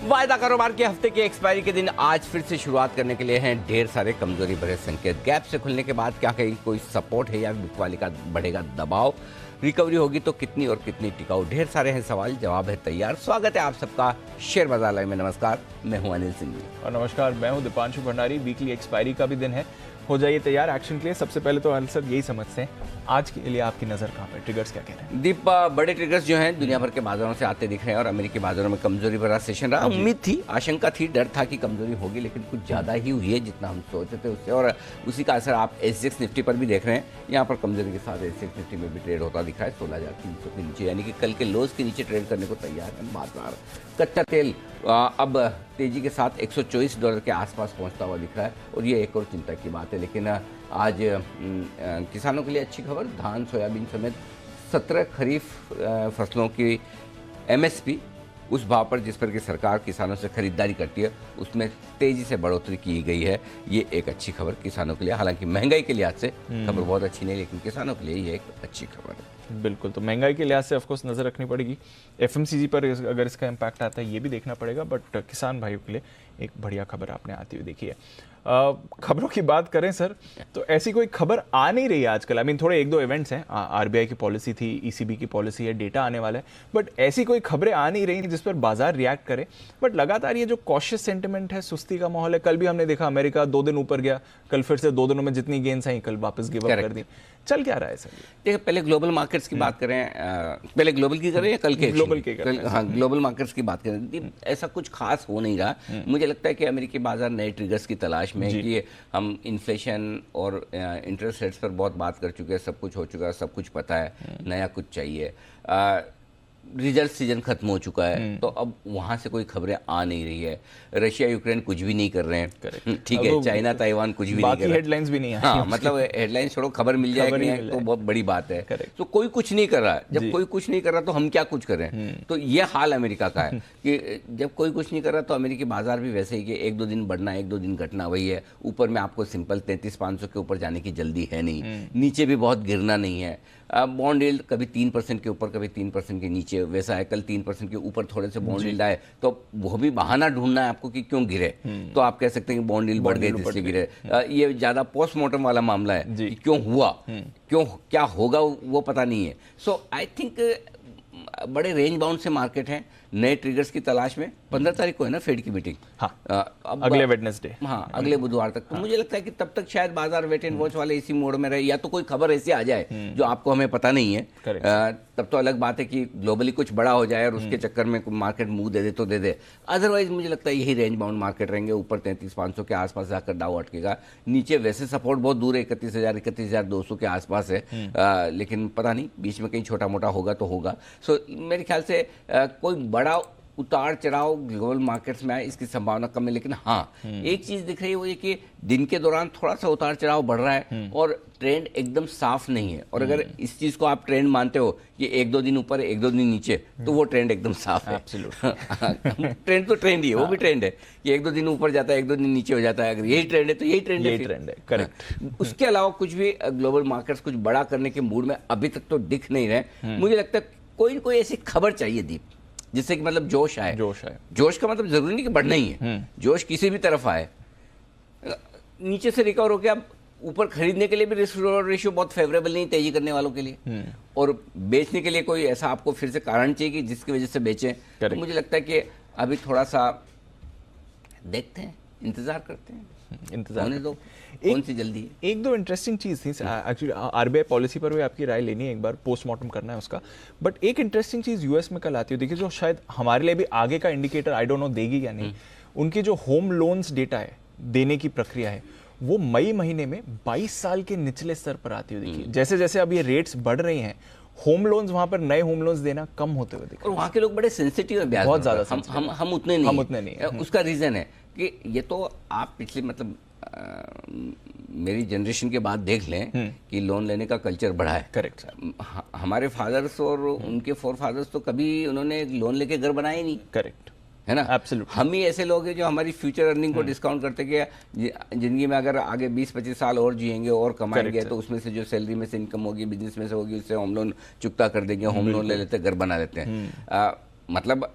वायदा कारोबार के हफ्ते के एक्सपायरी के दिन आज फिर से शुरुआत करने के लिए हैं ढेर सारे कमजोरी भरे संकेत। गैप से खुलने के बाद क्या कहीं कोई सपोर्ट है या बिकवाली का बढ़ेगा दबाव, रिकवरी होगी तो कितनी और कितनी टिकाऊ, ढेर सारे हैं सवाल, जवाब है तैयार। स्वागत है आप सबका शेयर बाजार लाइव में। नमस्कार, मैं हूं अनिल सिंह और नमस्कार, मैं हूं दीपांशु भंडारी। वीकली एक्सपायरी का भी दिन है, हो जाइए तैयार एक्शन के लिए। सबसे पहले तो अनिल सर यही समझते हैं आज के लिए आपकी नज़र कहाँ पे, ट्रिगर्स क्या कह रहे हैं? दीप, बड़े ट्रिगर्स जो हैं दुनिया भर के बाजारों से आते दिख रहे हैं और अमेरिकी बाजारों में कमजोरी भरा सेशन रहा। उम्मीद थी, आशंका थी, डर था कि कमजोरी होगी, लेकिन कुछ ज़्यादा ही हुई है जितना हम सोचते थे उससे, और उसी का असर आप एसजेएक्स निफ्टी पर भी देख रहे हैं। यहाँ पर कमजोरी के साथ एसजेएक्स निफ्टी में भी ट्रेड होता दिख रहा है 16,300 के नीचे, यानी कि कल के लोज के नीचे ट्रेड करने को तैयार है बाजार। कच्चा तेल अब तेजी के साथ $124 के आसपास पहुंचता हुआ दिख रहा है और ये एक और चिंता की बात है। लेकिन आज किसानों के लिए अच्छी खबर, धान सोयाबीन समेत 17 खरीफ फसलों की एमएसपी उस भाव पर जिस पर कि सरकार किसानों से खरीदारी करती है उसमें तेजी से बढ़ोतरी की गई है। ये एक अच्छी खबर किसानों के लिए, हालांकि महंगाई के लिहाज से खबर बहुत अच्छी नहीं, लेकिन किसानों के लिए ये एक अच्छी खबर है। बिल्कुल, तो महंगाई के लिहाज से ऑफकोर्स नज़र रखनी पड़ेगी, एफएमसीजी पर अगर इसका इम्पैक्ट आता है ये भी देखना पड़ेगा, बट किसान भाइयों के लिए एक बढ़िया खबर आपने आती हुई देखी है। खबरों की बात करें सर, तो ऐसी कोई खबर आ नहीं रही है आजकल। आई मीन थोड़े एक दो इवेंट्स हैं, आरबीआई की पॉलिसी थी, ईसीबी की पॉलिसी है, डेटा आने वाला है, बट ऐसी कोई खबरें आ नहीं रही जिस पर बाजार रिएक्ट करे। बट लगातार ये जो कॉशियस सेंटिमेंट है, सुस्ती का माहौल है। कल भी हमने देखा अमेरिका 2 दिन ऊपर गया, कल फिर से 2 दिनों में जितनी गेंस आई कल वापस गिव अप कर दी। चल क्या रहा है सर? देखिए, पहले ग्लोबल मार्केट्स की बात करें, पहले ग्लोबल की करें या कल के? ग्लोबल के करें। हाँ, ग्लोबल मार्केट्स की बात करें, ऐसा कुछ खास हो नहीं रहा। मुझे लगता है कि अमेरिकी बाजार नए ट्रिगर्स की तलाश में है कि हम इन्फ्लेशन और इंटरेस्ट रेट्स पर बहुत बात कर चुके हैं, सब कुछ हो चुका है, सब कुछ पता है, नया कुछ चाहिए। रिजल्ट सीजन खत्म हो चुका है, तो अब वहां से कोई खबरें आ नहीं रही है। रशिया यूक्रेन कुछ भी नहीं कर रहे हैं, ठीक है, चाइना ताइवान कुछ भी नहीं कर रहे, हेडलाइंस भी नहीं है। हाँ, मतलब हेडलाइंस छोड़ो, खबर मिल जाए कि नहीं तो बहुत बड़ी बात है। तो कोई कुछ नहीं कर रहा है, जब कोई कुछ नहीं कर रहा तो हम क्या कुछ करें? तो ये हाल अमेरिका का है कि जब कोई कुछ नहीं कर रहा तो अमेरिकी बाजार भी वैसे ही कि 1-2 दिन बढ़ना, 1-2 दिन घटना, वही है। ऊपर में आपको सिंपल 33,500 के ऊपर जाने की जल्दी है नहीं, नीचे भी बहुत गिरना नहीं है। बॉन्ड यील्ड कभी 3% के ऊपर, कभी 3% के नीचे, वैसा है। कल 3% के ऊपर थोड़े से बॉन्ड यील्ड आए तो वो भी बहाना ढूंढना है आपको कि क्यों गिरे, तो आप कह सकते हैं कि बॉन्ड यील्ड बढ़ गए इसलिए गिरे। ये ज्यादा पोस्टमार्टम वाला मामला है कि क्यों हुआ, क्यों क्या होगा वो पता नहीं है। सो आई थिंक बड़े रेंज बाउंड से मार्केट हैं, नए ट्रिगर्स की तलाश में। 15 तारीख को है ना फेड की मीटिंग? हाँ, अगले वेडनेसडे, हाँ, अगले बुधवार तक। तो मुझे लगता है कि तब तक शायद बाजार वेट एंड वॉच वाले इसी मोड में रहे, या तो कोई खबर ऐसी आ जाए जो आपको हमें पता नहीं है। तब तो अलग बात है कि ग्लोबली कुछ बड़ा हो जाए और उसके चक्कर में मार्केट मुंह दे दे तो दे दे। अदरवाइज मुझे लगता है यही रेंज बाउंड मार्केट रहेंगे। ऊपर 33,500 के आसपास जाकर डाउ अटकेगा, नीचे वैसे सपोर्ट बहुत दूर है, 31,000 31,200 के आसपास है, लेकिन पता नहीं बीच में कहीं छोटा मोटा होगा तो होगा। सो मेरे ख्याल से कोई बड़ा उतार चढ़ाव ग्लोबल मार्केट्स में आए इसकी संभावना कम है। लेकिन हाँ, एक चीज दिख रही है वो ये कि दिन के दौरान थोड़ा सा उतार चढ़ाव बढ़ रहा है और ट्रेंड एकदम साफ नहीं है। और अगर इस चीज को आप ट्रेंड मानते हो कि 1-2 दिन ऊपर 1-2 दिन नीचे, तो वो ट्रेंड एकदम साफ है। ट्रेंड तो ट्रेंड ही है, वो भी ट्रेंड है कि 1-2 दिन ऊपर जाता है, 1-2 दिन नीचे हो जाता है। अगर यही ट्रेंड है तो यही ट्रेंड है, करेक्ट। उसके अलावा कुछ भी ग्लोबल मार्केट्स कुछ बड़ा करने के मूड में अभी तक तो दिख नहीं रहे। मुझे लगता है कोई न कोई ऐसी खबर चाहिए दीप, जिससे कि मतलब जोश आए। जोश का मतलब जरूरी नहीं कि बढ़ना ही है, जोश किसी भी तरफ आए। नीचे से रिकवर होकर अब ऊपर खरीदने के लिए भी रिस्क रिवॉर्ड रेशियो बहुत फेवरेबल नहीं तेजी करने वालों के लिए, और बेचने के लिए कोई ऐसा आपको फिर से कारण चाहिए कि जिसकी वजह से बेचें। तो मुझे लगता है कि अभी थोड़ा सा देखते हैं, इंतजार करते हैं, इंतजार होने दो, कौन सी जल्दी है। एक दो इंटरेस्टिंग चीज़ थी एक्चुअली, आरबीआई पॉलिसी पर भी आपकी राय लेनी है, एक बार पोस्टमार्टम करना है उसका। बट एक इंटरेस्टिंग चीज़ यूएस में कल आती है, देखिए, जो शायद हमारे लिए भी आगे का इंडिकेटर, आई डोंट नो देगी या नहीं। उनके जो होम लोन्स डेटा है, देने की प्रक्रिया है, वो मई महीने में 22 साल के निचले स्तर पर आती हुई देखिए। जैसे जैसे अब ये रेट्स बढ़ रही हैं, होम लोन्स, वहां पर नए होम लोन्स देना कम होते हुए दिख रहे हैं। और वहाँ के लोग बड़े सेंसिटिव है ब्याज, बहुत ज्यादा। हम उतने नहीं। उसका रीजन है कि ये तो आप पिछले मतलब मेरी जनरेशन के बाद देख लें कि लोन लेने का कल्चर बढ़ा है। Correct sir. हमारे फादर्स और उनके फोर फादर्स तो कभी उन्होंने लोन लेके घर बनाए नहीं। करेक्ट है ना? एब्सोल्युटली। हम ही ऐसे लोग हैं जो हमारी फ्यूचर अर्निंग को डिस्काउंट करते कि जिंदगी में अगर आगे 20-25 साल और जिएंगे और कमाएंगे तो उसमें से जो सैलरी में से इनकम होगी, बिजनेस में से होगी, उससे होम लोन चुकता कर देंगे, होम लोन ले लेते, घर बना लेते हैं। मतलब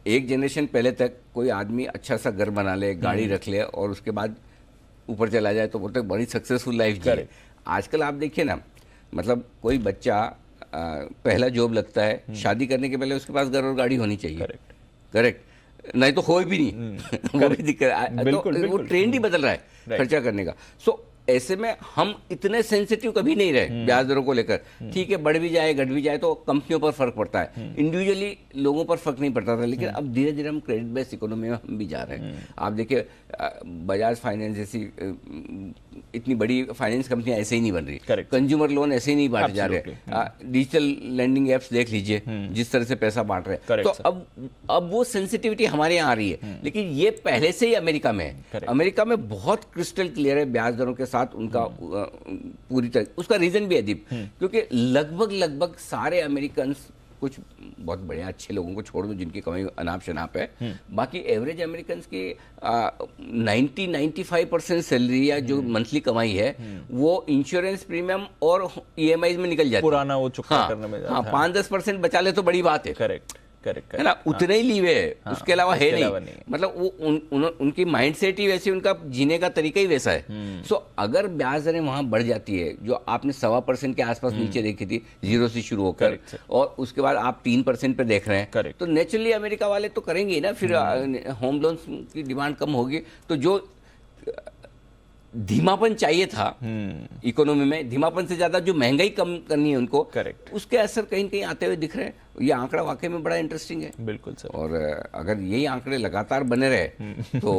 एक जनरेशन पहले तक कोई आदमी अच्छा सा घर बना ले, गाड़ी रख ले और उसके बाद ऊपर चला जाए तो बोलते बड़ी सक्सेसफुल लाइफ जी। आजकल आप देखिए ना, मतलब कोई बच्चा पहला जॉब लगता है, शादी करने के पहले उसके पास घर और गाड़ी होनी चाहिए। करेक्ट, नहीं तो कोई भी नहीं। वो भी दिक्कत, तो वो ट्रेंड ही बदल रहा है खर्चा करने का। सो ऐसे में हम इतने सेंसिटिव कभी नहीं रहे ब्याज दरों को लेकर। ठीक है, बढ़ भी जाए घट भी जाए तो कंपनियों पर फर्क पड़ता है, इंडिविजुअली लोगों पर फर्क नहीं पड़ता था। लेकिन अब धीरे धीरे हम क्रेडिट बेस्ड इकोनॉमी में हम भी जा रहे हैं। आप देखिए बजाज फाइनेंस जैसी इतनी बड़ी फाइनेंस कंपनियां ऐसे ही नहीं बन रही, कंज्यूमर लोन ऐसे ही नहीं बांटे जा रहे, डिजिटल लैंडिंग एप्स देख लीजिए जिस तरह से पैसा बांट रहे हैं। तो अब वो सेंसिटिविटी हमारे यहाँ आ रही है, लेकिन ये पहले से ही अमेरिका में है। अमेरिका में बहुत क्रिस्टल क्लियर है ब्याज दरों के साथ उनका पूरी तरह। उसका रीजन भी है दीप, क्योंकि लगभग सारे अमेरिकन, कुछ बहुत बढ़िया अच्छे लोगों को छोड़ दो जिनकी कमाई अनाप शनाप है, बाकी एवरेज अमेरिकन की 90-95% सैलरी या जो मंथली कमाई है वो इंश्योरेंस प्रीमियम और ईएमआई में निकल जाती है। पुराना वो चुकता करने में। हाँ, 5-10% बचा ले तो बड़ी बात है। करेक्ट है ना, उतने ही लीवे है, उसके अलावा है नहीं। मतलब वो उनकी माइंडसेट ही वैसी, उनका जीने का तरीका ही वैसा है। सो अगर ब्याज दरें वहां बढ़ जाती है, जो आपने 1.25% के आसपास नीचे देखी थी, 0 से शुरू होकर, और उसके बाद आप 3% पे देख रहे हैं, तो नेचुरली अमेरिका वाले तो करेंगे ही ना। फिर होम लोन्स की डिमांड कम होगी, तो जो धीमापन चाहिए था इकोनॉमी में, धीमापन से ज्यादा जो महंगाई कम करनी है उनको, उसके असर कहीं न कहीं आते हुए दिख रहे हैं। ये आंकड़ा वाकई में बड़ा इंटरेस्टिंग है। बिल्कुल सर। और अगर यही आंकड़े लगातार बने रहे तो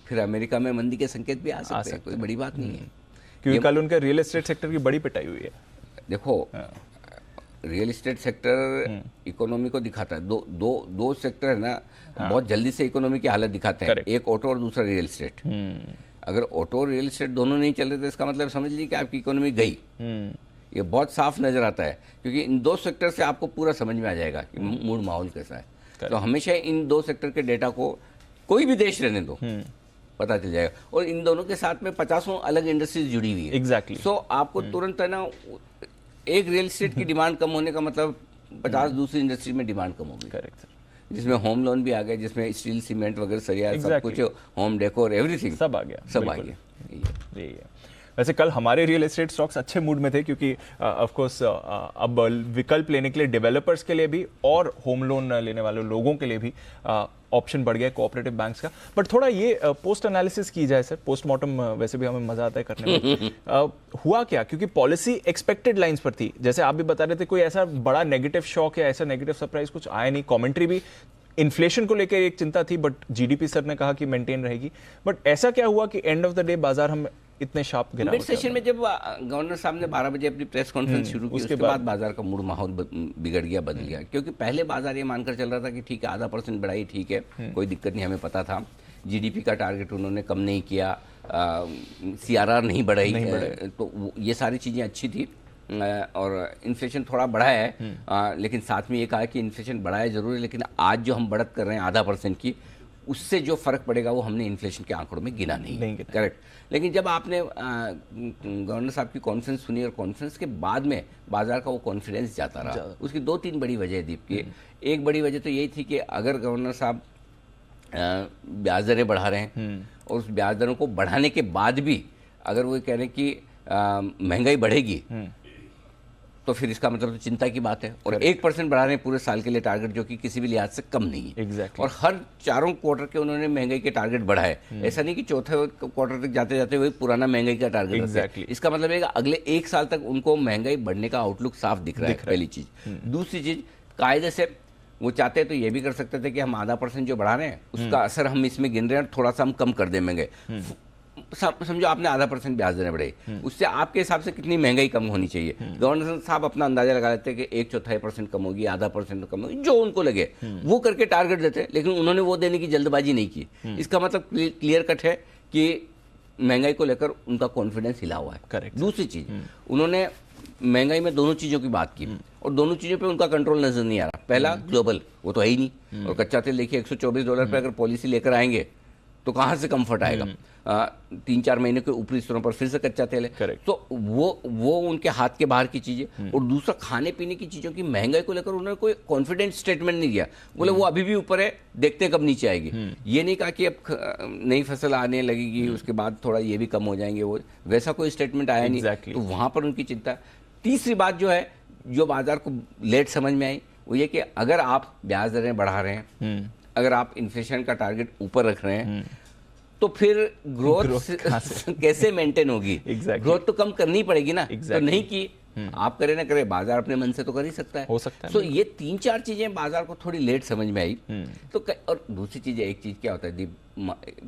फिर अमेरिका में मंदी के संकेत भी आ सकते हैं, कोई बड़ी बात नहीं है। क्योंकि कल उनके रियल एस्टेट सेक्टर की बड़ी पिटाई हुई है। देखो, रियल एस्टेट सेक्टर इकोनॉमी को दिखाता है। दो सेक्टर है ना, बहुत जल्दी से इकोनॉमी की हालत दिखाते हैं, एक ऑटो और दूसरा रियल एस्टेट। अगर ऑटो और रियल एस्टेट दोनों नहीं चल रहे तो इसका मतलब समझ लीजिए कि आपकी इकोनॉमी गई। ये बहुत साफ नजर आता है, क्योंकि इन दो सेक्टर से आपको पूरा समझ में आ जाएगा कि मूड माहौल कैसा है। तो हमेशा इन दो सेक्टर के डेटा को कोई भी देश रहने दो, पता चल जाएगा। और इन दोनों के साथ में 50 अलग इंडस्ट्रीज जुड़ी हुई है। एग्जैक्टली। सो आपको तुरंत है ना, एक रियल एस्टेट की डिमांड कम होने का मतलब 50 दूसरी इंडस्ट्री में डिमांड कम होगी। करेक्ट, जिसमें होम लोन भी आ गया, जिसमें स्टील सीमेंट वगैरह सरिया सब कुछ, होम डेकोर एवरीथिंग सब आ गया, सब आ गया। यही है। वैसे कल हमारे रियल एस्टेट स्टॉक्स अच्छे मूड में थे, क्योंकि ऑफ कोर्स अब विकल्प लेने के लिए डेवलपर्स के लिए भी और होम लोन लेने वाले लोगों के लिए भी ऑप्शन बढ़ गया कोऑपरेटिव बैंक्स का। बट थोड़ा ये पोस्ट एनालिसिस की जाए सर, पोस्टमार्टम वैसे भी हमें मजा आता है करने में। हुआ क्या, क्योंकि पॉलिसी एक्सपेक्टेड लाइंस पर थी, जैसे आप भी बता रहे थे, कोई ऐसा बड़ा नेगेटिव शॉक या ऐसा नेगेटिव सरप्राइज कुछ आया नहीं। कमेंट्री भी इन्फ्लेशन को लेकर एक चिंता थी, बट जीडीपी सर ने कहा कि मेंटेन रहेगी। बट ऐसा क्या हुआ कि एंड ऑफ द डे बाजार हम इतने शार्प गिरा? मिड सेशन में जब गवर्नर साहब ने 12 बजे अपनी प्रेस कॉन्फ्रेंस शुरू की, उसके बाद बाजार का मूड माहौल बिगड़ गया, बदल गया। क्योंकि पहले बाजार ये मानकर चल रहा था कि ठीक है, 0.5% बढ़ाई, ठीक है, कोई दिक्कत नहीं, हमें पता था। जीडीपी का टारगेट उन्होंने कम नहीं किया, सीआरआर नहीं बढ़ाई, तो ये सारी चीज़ें अच्छी थी। और इन्फ्लेशन थोड़ा बढ़ा है, लेकिन साथ में ये कहा कि इन्फ्लेशन बढ़ाया जरूर है, लेकिन आज जो हम बढ़त कर रहे हैं 0.5% की, उससे जो फर्क पड़ेगा वो हमने इन्फ्लेशन के आंकड़ों में गिना नहीं। करेक्ट। लेकिन जब आपने गवर्नर साहब की कॉन्फ्रेंस सुनी, और कॉन्फ्रेंस के बाद में बाजार का वो कॉन्फिडेंस जाता रहा, उसकी 2-3 बड़ी वजह है दीप की। एक बड़ी वजह तो यही थी कि अगर गवर्नर साहब ब्याज दरें बढ़ा रहे हैं, और उस ब्याज दरों को बढ़ाने के बाद भी अगर वो कह रहे हैं कि महंगाई बढ़ेगी, तो फिर इसका मतलब तो चिंता की बात है। और 1% बढ़ा रहे हैं पूरे साल के लिए टारगेट, जो कि किसी भी लिहाज से कम नहीं है। exactly. और हर 4 क्वार्टर के उन्होंने महंगाई के टारगेट बढ़ाए। ऐसा नहीं कि चौथे क्वार्टर तक जाते जाते वही पुराना महंगाई का टारगेट exactly. इसका मतलब है अगले 1 साल तक उनको महंगाई बढ़ने का आउटलुक साफ दिख रहा है, पहली चीज। दूसरी चीज, कायदे से वो चाहते तो ये भी कर सकते थे कि हम 0.5% जो बढ़ा रहे हैं उसका असर हम इसमें गिन रहे हैं, थोड़ा सा हम कम कर दें महंगाई। समझो आपने 0.5% ब्याज देने बढ़े, उससे आपके हिसाब से कितनी महंगाई कम होनी चाहिए? गवर्नर साहब अपना अंदाजा लगा लेते हैं कि 1/4% कम होगी, 0.5% कम होगी, जो उनको लगे वो करके टारगेट देते, लेकिन उन्होंने वो देने की जल्दबाजी नहीं की। इसका मतलब क्लियर कट है कि महंगाई को लेकर उनका कॉन्फिडेंस हिला हुआ है। करेक्ट। दूसरी चीज, उन्होंने महंगाई में दोनों चीजों की बात की, और दोनों चीजों पे उनका कंट्रोल नजर नहीं आ रहा। पहला ग्लोबल, वो तो है ही नहीं, और कच्चा तेल देखिए $124 पे अगर पॉलिसी लेकर आएंगे तो कहाँ से कंफर्ट आएगा? 3-4 महीने के ऊपरी स्तरों पर फिर से कच्चा तेल है। Correct. तो वो उनके हाथ के बाहर की चीजें। और दूसरा, खाने पीने की चीजों की महंगाई को लेकर उन्होंने कोई कॉन्फिडेंट स्टेटमेंट नहीं दिया। बोले वो अभी भी ऊपर है, देखते हैं कब नीचे आएगी। ये नहीं कहा कि अब नई फसल आने लगेगी, उसके बाद थोड़ा ये भी कम हो जाएंगे, वो वैसा कोई स्टेटमेंट आया नहीं। तो वहां पर उनकी चिंता। तीसरी बात जो है, जो बाजार को लेट समझ में आई, वो ये कि अगर आप ब्याज दरें बढ़ा रहे हैं, अगर आप इन्फ्लेशन का टारगेट ऊपर रख रहे हैं, तो फिर ग्रोथ कैसे मेंटेन होगी? ग्रोथ तो कम करनी पड़ेगी ना। तो नहीं की, आप करे ना करे, बाजार अपने मन से तो कर ही सकता है, हो सकता है। तो ये 3-4 चीजें बाजार को थोड़ी लेट समझ में आई। तो और दूसरी चीज, एक चीज क्या होता है दीप,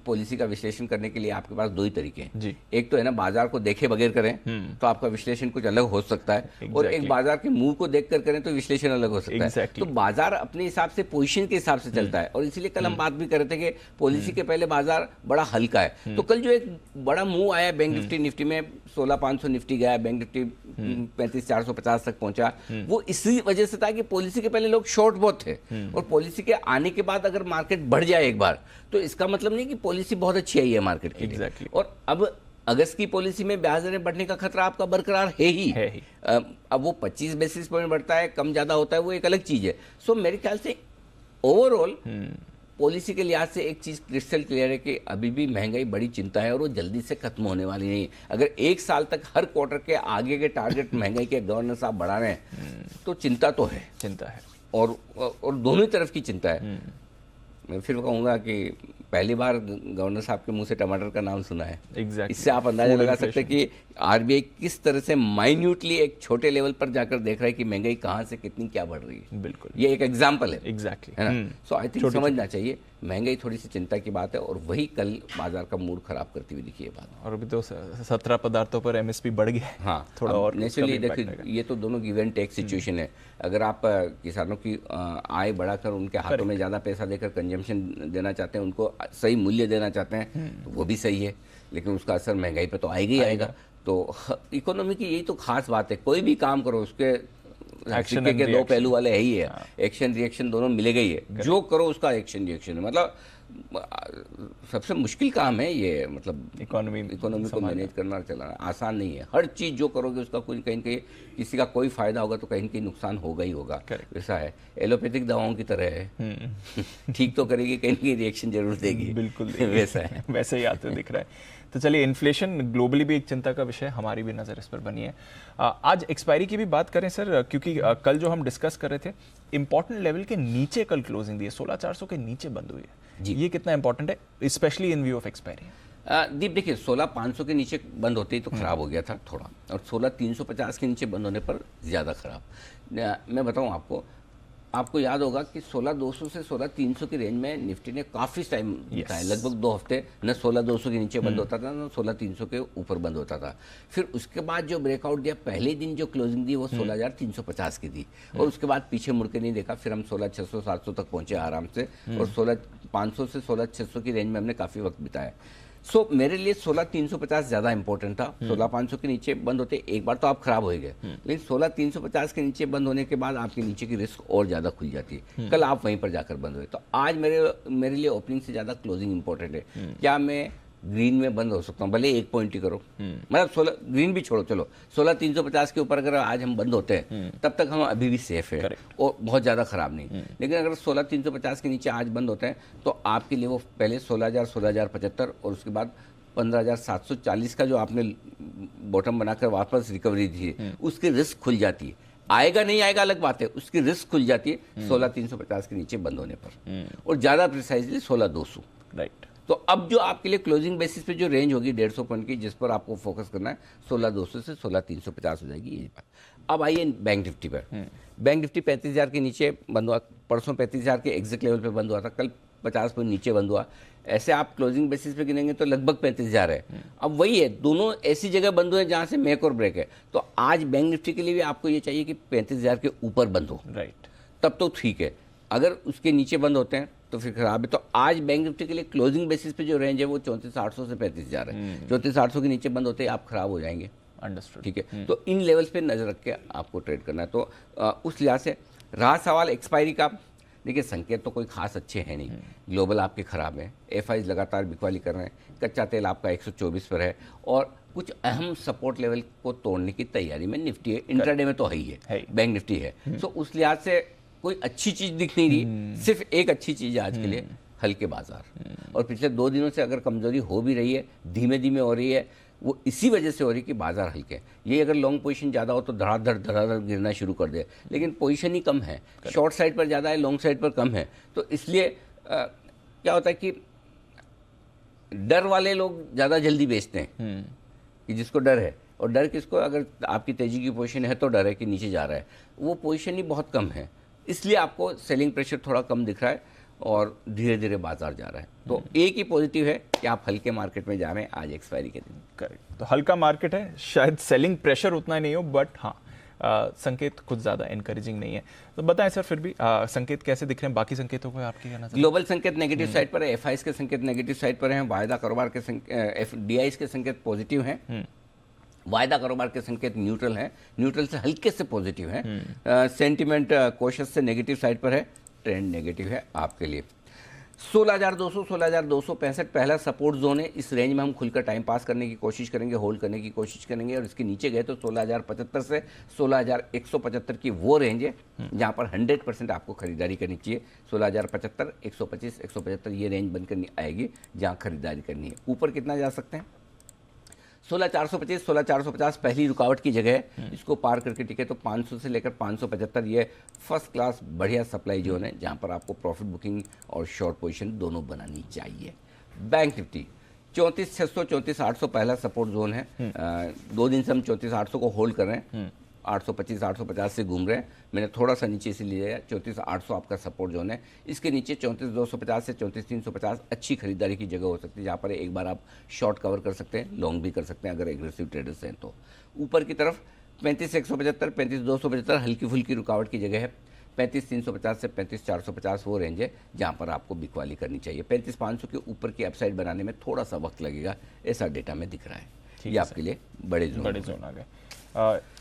पॉलिसी का विश्लेषण करने के लिए आपके पास दो ही तरीके हैं जी। एक तो है ना, बाजार को देखे बगैर करें तो आपका विश्लेषण कुछ अलग हो सकता है, और एक बाजार के मुंह को देख कर करें तो विश्लेषण अलग हो सकता है। तो बाजार अपने हिसाब से, पोजीशन के हिसाब से चलता है, और इसीलिए कल हम बात भी कर रहे थे कि पॉलिसी के पहले बाजार बड़ा हल्का है। तो कल जो एक बड़ा मूव आया बैंक निफ्टी में 16,500 निफ्टी गया, बैंक निफ्टी 35,450 तक पहुंचा, वो इसी वजह से था कि पॉलिसी के पहले लोग शॉर्ट बहुत थे, और पॉलिसी के आने के बाद अगर मार्केट बढ़ जाए एक बार, तो इसका मतलब नहीं कि पॉलिसी बहुत अच्छी आई है मार्केट के लिए। और अब अगस्त की पॉलिसी में ब्याज दरें बढ़ने का खतरा आपका बरकरार है ही। अब वो 25 बेसिस पॉइंट बढ़ता है, कम ज्यादा होता है, वो एक अलग चीज है। सो मेरे ख्याल से ओवरऑल पॉलिसी के लिहाज से एक चीज क्रिस्टल क्लियर है कि अभी भी महंगाई बड़ी चिंता है, और वो जल्दी से खत्म होने वाली नहीं है। अगर एक साल तक हर क्वार्टर के आगे के टारगेट महंगाई के गवर्नर आप बढ़ा रहे हैं, तो चिंता तो है, और दोनों तरफ की चिंता है। मैं फिर कहूँगा कि पहली बार गवर्नर साहब के मुंह से टमाटर का नाम सुना है। इससे आप अंदाजा लगा सकते हैं कि आरबीआई किस तरह से माइन्यूटली एक छोटे लेवल पर जाकर देख रहा है कि महंगाई कहाँ से कितनी क्या बढ़ रही है। बिल्कुल, ये एक एग्जाम्पल है। है ना? सो आई थिंक समझना चाहिए, महंगाई थोड़ी सी चिंता की बात है, और वही कल बाजार का मूड खराब करती हुई दिखी है बात। और अभी तो 17 पदार्थों पर एमएसपी बढ़ गया है। हाँ, थोड़ा और नेचुरली देखिए, ये तो दोनों गिव एंड टेक सिचुएशन है। अगर आप किसानों की आय बढ़ाकर उनके हाथों में ज़्यादा पैसा देकर कंजम्पशन देना चाहते हैं, उनको सही मूल्य देना चाहते हैं, तो वो भी सही है, लेकिन उसका असर महंगाई पे तो आएगा ही आएगा। तो इकोनॉमी की यही तो खास बात है, कोई भी काम करो उसके सिक्के के दो पहलू वाले है ही है। एक्शन रिएक्शन दोनों मिलेगा ही है। जो करो उसका एक्शन रिएक्शन है, मतलब सबसे मुश्किल काम है ये, मतलब इकोनॉमी को मैनेज करना, चलाना आसान नहीं है। हर चीज जो करोगे उसका कोई कहीं न कहीं किसी का कोई फायदा होगा तो कहीं न कहीं नुकसान होगा ही होगा। वैसा है, एलोपैथिक दवाओं की तरह है, ठीक तो करेगी, कहीं न कहीं रिएक्शन जरूर देगी। बिल्कुल वैसा है, वैसे ही आते दिख रहा है। तो चलिए, इन्फ्लेशन ग्लोबली भी एक चिंता का विषय, हमारी भी नज़र इस पर बनी है। आज एक्सपायरी की भी बात करें सर, क्योंकि कल जो हम डिस्कस कर रहे थे, इंपॉर्टेंट लेवल के नीचे कल क्लोजिंग दी है, 16,400 के नीचे बंद हुई है। ये कितना इंपॉर्टेंट है, specially in view of expiry? Deep देखिए, 16,500 के नीचे बंद होते ही तो खराब हो गया था थोड़ा, और 16,350 के नीचे बंद होने पर ज़्यादा खराब। मैं बताऊं आपको याद होगा कि 16,200 से 16,300 की रेंज में निफ्टी ने काफ़ी टाइम बिताया, लगभग 2 हफ्ते न 16,200 के नीचे बंद होता था, न 16,300 के ऊपर बंद होता था। फिर उसके बाद जो ब्रेकआउट दिया, पहले दिन जो क्लोजिंग दी वो 16,350 की दी, और उसके बाद पीछे मुड़ के नहीं देखा। फिर हम 16,600-700 तक पहुंचे आराम से, और 16,500 से 16,600 की रेंज में हमने काफ़ी वक्त बिताया। सो मेरे लिए 16,350 ज़्यादा इंपॉर्टेंट था। 16,500 के नीचे बंद होते एक बार तो आप खराब हो गए, लेकिन 16,350 के नीचे बंद होने के बाद आपके नीचे की रिस्क और ज़्यादा खुल जाती है। कल आप वहीं पर जाकर बंद हुए, तो आज मेरे लिए ओपनिंग से ज़्यादा क्लोजिंग इंपॉर्टेंट है। क्या मैं ग्रीन में बंद हो सकता हूँ, भले 1 पॉइंट ही करो, मतलब 16 ग्रीन भी छोड़ो, चलो 16,350 के ऊपर अगर आज हम बंद होते हैं तब तक हम अभी भी सेफ है, और बहुत ज़्यादा खराब नहीं। लेकिन अगर 16,350 के नीचे आज बंद होते हैं तो आपके लिए वो पहले 16,000, 16,075 और उसके बाद 15,740 का जो आपने बॉटम बनाकर वापस रिकवरी दी है, उसकी रिस्क खुल जाती है। आएगा नहीं आएगा अलग बात है, उसकी रिस्क खुल जाती है 16,350 के नीचे बंद होने पर, और ज़्यादा प्रिसाइजली 16,200। राइट। तो अब जो आपके लिए क्लोजिंग बेसिस पे जो रेंज होगी 150 पॉइंट की, जिस पर आपको फोकस करना है, 16,200 से 16,350 हो जाएगी ये बात। अब आइए बैंक निफ्टी पर। बैंक निफ्टी 35,000 के नीचे बंद हुआ, परसों 35,000 के एग्जिट लेवल पे बंद हुआ था, कल 50 पॉइंट नीचे बंद हुआ। ऐसे आप क्लोजिंग बेसिस पे गिनेंगे तो लगभग 35,000 है। अब वही है, दोनों ऐसी जगह बंद हुए जहाँ से मेक और ब्रेक है। तो आज बैंक निफ्टी के लिए भी आपको ये चाहिए कि 35,000 के ऊपर बंद हो, राइट, तब तो ठीक है। अगर उसके नीचे बंद होते हैं तो फिर खराब है। तो आज बैंक निफ्टी के लिए क्लोजिंग बेसिस पे जो रेंज है वो 34,800 से 35,000 है। 34,800 के नीचे बंद होते ही आप खराब हो जाएंगे। अंडरस्टूड, ठीक है। तो इन लेवल्स पे नजर रख के आपको ट्रेड करना है। तो उस लिहाज से रहा सवाल एक्सपायरी का, देखिए संकेत तो कोई खास अच्छे हैं नहीं, ग्लोबल आपके खराब हैं, एफआईज लगातार बिकवाली कर रहे हैं, कच्चा तेल आपका 124 पर है और कुछ अहम सपोर्ट लेवल को तोड़ने की तैयारी में निफ्टी है, इंट्राडे में तो है ही है, बैंक निफ्टी है। सो उस लिहाज से कोई अच्छी चीज दिख नहीं रही, सिर्फ एक अच्छी चीज है आज के लिए, हल्के बाजार। और पिछले 2 दिनों से अगर कमजोरी हो भी रही है, धीमे धीमे हो रही है, वो इसी वजह से हो रही है कि बाजार हल्के हैं। ये अगर लॉन्ग पोजीशन ज़्यादा हो तो धड़ाधड़ गिरना शुरू कर दे, लेकिन पोजीशन ही कम है, शॉर्ट साइड पर ज़्यादा है, लॉन्ग साइड पर कम है, तो इसलिए क्या होता है कि डर वाले लोग ज़्यादा जल्दी बेचते हैं कि जिसको डर है, और डर किसको, अगर आपकी तेजी की पोजीशन है तो डर है कि नीचे जा रहा है, वो पोजीशन ही बहुत कम है, इसलिए आपको सेलिंग प्रेशर थोड़ा कम दिख रहा है और धीरे धीरे बाजार जा रहा है। तो एक ही पॉजिटिव है कि आप हल्के मार्केट में जा रहे हैं आज एक्सपायरी के दिन। करेक्ट, तो हल्का मार्केट है, शायद सेलिंग प्रेशर उतना नहीं हो, बट हाँ संकेत कुछ ज़्यादा एनकरेजिंग नहीं है। तो बताएं सर, फिर भी संकेत कैसे दिख रहे हैं, बाकी संकेतों को आपके क्या नजर? ग्लोबल संकेत नेगेटिव साइड पर है, एफआईएस के संकेत नेगेटिव साइड पर हैं, वायदा कारोबार के एफडीआईज के संकेत पॉजिटिव हैं, वायदा कारोबार के संकेत न्यूट्रल हैं, न्यूट्रल से हल्के से पॉजिटिव हैं, सेंटिमेंट कोशिश से नेगेटिव साइड पर है, ट्रेंड नेगेटिव है आपके लिए। 16,200 16,265 पहला सपोर्ट जोन है, इस रेंज में हम खुलकर टाइम पास करने की कोशिश करेंगे, होल्ड करने की कोशिश करेंगे, और इसके नीचे गए तो 16,075 से 16,175 की वो रेंज है जहां पर 100% आपको खरीदारी करनी चाहिए। 16,075, 125, 175 ये रेंज बनकर आएगी जहां खरीदारी करनी है। ऊपर कितना जा सकते हैं? 16,425, 16,450 पहली रुकावट की जगह है, इसको पार करके टिके तो 500 से लेकर 575 ये फर्स्ट क्लास बढ़िया सप्लाई जोन है जहां पर आपको प्रॉफिट बुकिंग और शॉर्ट पोजीशन दोनों बनानी चाहिए। बैंक निफ्टी 34,600 34,800 पहला सपोर्ट जोन है, 2 दिन से हम 34,800 को होल्ड कर रहे हैं, 825 850 से घूम रहे हैं, मैंने थोड़ा सा नीचे से लिया है, 34,800 आपका सपोर्ट जोन है, इसके नीचे 34,250 से 34,350 अच्छी खरीदारी की जगह हो सकती है जहाँ पर एक बार आप शॉर्ट कवर कर सकते हैं, लॉन्ग भी कर सकते हैं अगर एग्रेसिव ट्रेडर्स हैं तो। ऊपर की तरफ 35,175 35,275 हल्की फुल्की रुकावट की जगह है, 35,350 से 35,450 वो रेंज है जहाँ पर आपको बिकवाली करनी चाहिए। 35,500 के ऊपर की अपसाइड बनाने में थोड़ा सा वक्त लगेगा, ऐसा डेटा में दिख रहा है। ये आपके लिए बड़े जोन आ गए।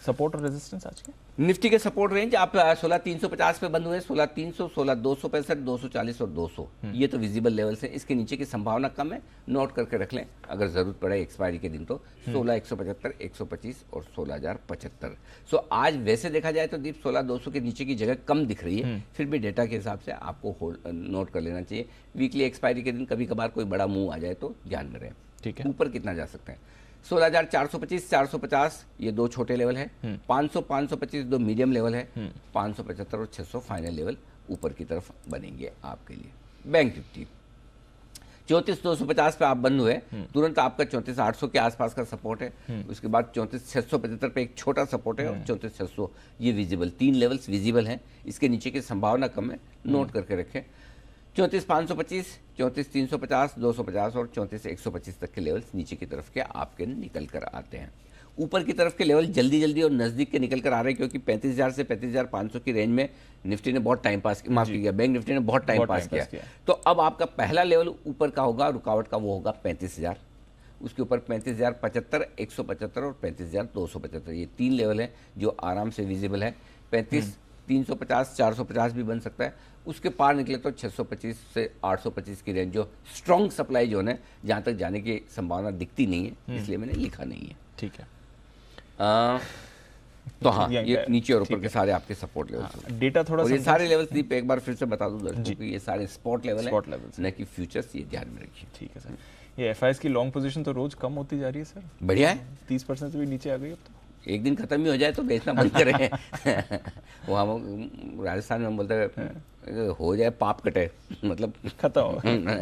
सपोर्ट और रेजिस्टेंस आज के निफ्टी के सपोर्ट रेंज आप 16,350 पे बंद हुए, 16,300, 16,265, 240 और 200 ये तो विजिबल लेवल्स हैं। इसके नीचे की संभावना कम है, नोट करके रख लें, अगर जरूरत पड़े एक्सपायरी के दिन तो 16,175, 125 और 16,075। सो आज वैसे देखा जाए तो दीप 16,200 के नीचे की जगह कम दिख रही है, फिर भी डेटा के हिसाब से आपको नोट कर लेना चाहिए। वीकली एक्सपायरी के दिन कभी कभार कोई बड़ा मूव आ जाए तो ध्यान में रहे। ठीक है, ऊपर कितना जा सकते हैं? 16,425 450 ये 2 छोटे लेवल है, 500 525 2 मीडियम लेवल है, 575 और 600 फाइनल लेवल ऊपर की तरफ बनेंगे आपके लिए। बैंक निफ्टी 34,250 पे आप बंद हुए, तुरंत आपका 34,800 के आसपास का सपोर्ट है, उसके बाद 34,675 पे एक छोटा सपोर्ट है और 34,600 ये विजिबल, 3 लेवल्स विजिबल हैं। इसके नीचे की संभावना कम है, नोट करके रखें। 34,525, 34,350, 250 और 34,125 तक के लेवल्स नीचे की तरफ के आपके निकल कर आते हैं। ऊपर की तरफ के लेवल जल्दी जल्दी और नज़दीक के निकल कर आ रहे हैं, क्योंकि 35,000 से 35,500 की रेंज में निफ्टी ने बहुत टाइम पास माफ किया, बैंक निफ्टी ने बहुत टाइम पास किया। तो अब आपका पहला लेवल ऊपर का होगा रुकावट का, वो होगा 35,000, उसके ऊपर 35,075, 175 और 35,275 ये 3 लेवल हैं जो आराम से विजिबल है। 35,350 450 भी बन सकता है, उसके पार निकले तो 625 से 825 की रेंज जो स्ट्रॉन्ग सप्लाई जोन है, जहां तक जाने की संभावना दिखती नहीं है, इसलिए मैंने लिखा नहीं है। ठीक है, तो हाँ ये नीचे और ऊपर के सारे आपके सपोर्ट लेवल, डेटा थोड़ा ये सारे लेवल्स दीप एक बार फिर से बता दूं दर्शकों को, ये सारे स्पॉट लेवल हैं, न कि फ्यूचर्स, ये ध्यान में रखिए। ठीक है सर, ये एफआईएस की लॉन्ग पोजीशन तो रोज कम होती जा रही है सर, बढ़िया है, 30% भी नीचे आ गई अब तो। एक दिन खत्म ही हो जाए तो बेचना बंद करें। वो हम राजस्थान में हम बोलते हैं हो जाए पाप कटे, मतलब खत्म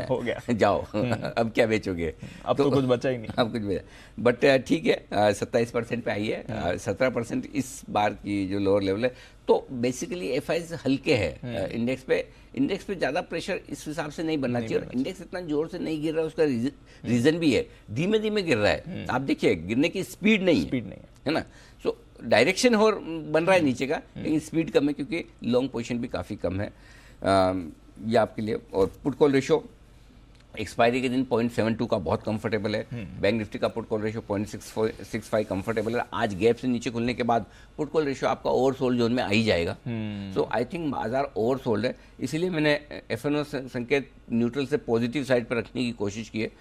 हो गया, जाओ अब क्या बेचोगे, अब तो कुछ बचा ही नहीं, अब कुछ बचा। बट ठीक है, 27% पे आई है, 17% इस बार की जो लोअर लेवल है। तो बेसिकली एफआईज हल्के हैं, इंडेक्स पे ज़्यादा प्रेशर इस हिसाब से नहीं बनना चाहिए, और इंडेक्स इतना जोर से नहीं गिर रहा है, उसका रीज़न भी है, धीमे धीमे गिर रहा है। आप देखिए गिरने की स्पीड नहीं है ना, सो डायरेक्शन हो बन रहा है नीचे का, लेकिन स्पीड कम है क्योंकि लॉन्ग पोजीशन भी काफ़ी कम है। ये आपके लिए। और पुट कॉल रेशो एक्सपायरी के दिन 0.72 का बहुत कंफर्टेबल है। बैंक निफ्टी का पुट कॉल रेशियो 0.65 कंफर्टेबल है। आज गैप से नीचे खुलने के बाद पुट कॉल रेशियो आपका ओवरसोल्ड जोन में आ ही जाएगा। सो आई थिंक बाजार ओवरसोल्ड है, इसीलिए मैंने एफएनओ संकेत न्यूट्रल से पॉजिटिव साइड पर रखने की कोशिश की है।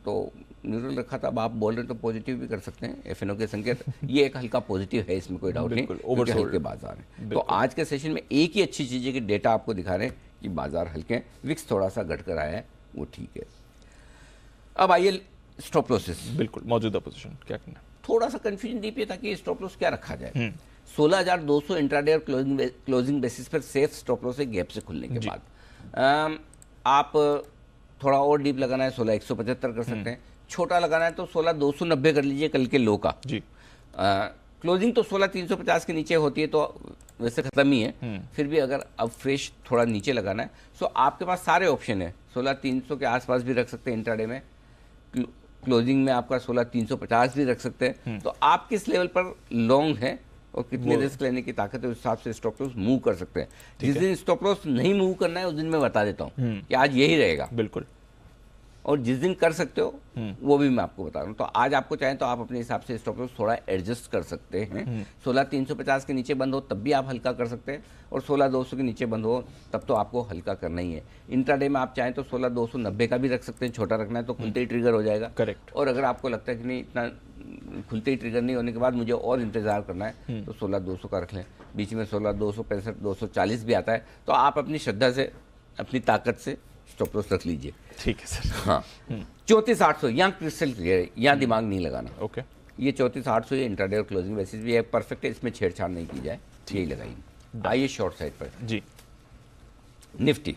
तो न्यूट्रल रखा था, अब आप बोल रहे हैं तो पॉजिटिव भी कर सकते हैं एफएनओ के संकेत। ये एक हल्का पॉजिटिव है, इसमें कोई डाउट नहीं, क्योंकि हल्के बाजार है। तो आज के सेशन में एक ही अच्छी चीज़ है कि डेटा आपको दिखा रहे हैं कि बाजार हल्के हैं, विक्स थोड़ा सा घट कर आया है, वो ठीक है। अब आइए स्टॉप लॉसेस। बिल्कुल, मौजूदा पोजीशन क्या करना, थोड़ा सा कंफ्यूजन डीप ये था कि स्टॉप लॉस क्या रखा जाए। 16,200 इंट्राडे और क्लोजिंग बेसिस पर सेफ स्टॉप लॉस है गैप से खुलने के बाद। आप थोड़ा और डीप लगाना है 16,175 कर सकते हैं, छोटा लगाना है तो 16,290 कर लीजिए कल के लो का जी। क्लोजिंग तो 16,350 के नीचे होती है तो वैसे खत्म ही है, फिर भी अगर अब फ्रेश थोड़ा नीचे लगाना है तो आपके पास सारे ऑप्शन है। 16,300 के आसपास भी रख सकते हैं इंट्राडे में, क्लोजिंग में आपका 16,350 भी रख सकते हैं। तो आप किस लेवल पर लॉन्ग है और कितने रिस्क लेने की ताकत है, उस हिसाब से स्टॉप लॉस मूव कर सकते हैं। जिस दिन स्टॉप लॉस नहीं मूव करना है उस दिन मैं बता देता हूँ कि आज यही रहेगा। बिल्कुल। और जिस दिन कर सकते हो वो भी मैं आपको बता रहा हूँ। तो आज आपको चाहें तो आप अपने हिसाब से स्टॉप लॉस थोड़ा एडजस्ट कर सकते हैं। 16,350 के नीचे बंद हो तब भी आप हल्का कर सकते हैं, और 16,200 के नीचे बंद हो तब तो आपको हल्का करना ही है। इंट्राडे में आप चाहें तो 16,290 का भी रख सकते हैं, छोटा रखना है तो खुलते ही ट्रिगर हो जाएगा। करेक्ट। और अगर आपको लगता है कि नहीं, इतना खुलते ही ट्रिगर नहीं होने के बाद मुझे और इंतजार करना है तो 16,200 का रख लें। बीच में 16,265, 240 भी आता है, तो आप अपनी श्रद्धा से, अपनी ताकत से स्टॉप लॉस रख लीजिए। ठीक है सर। हाँ, 34,800 यहाँ क्रिस्टल क्लियर है, यहाँ दिमाग नहीं लगाना। ओके, ये 34,800 ये इंट्राडे और क्लोजिंग बेसिस भी है, परफेक्ट है, इसमें छेड़छाड़ नहीं की जाए, यही लगाइए। आइए शॉर्ट साइड पर जी। निफ्टी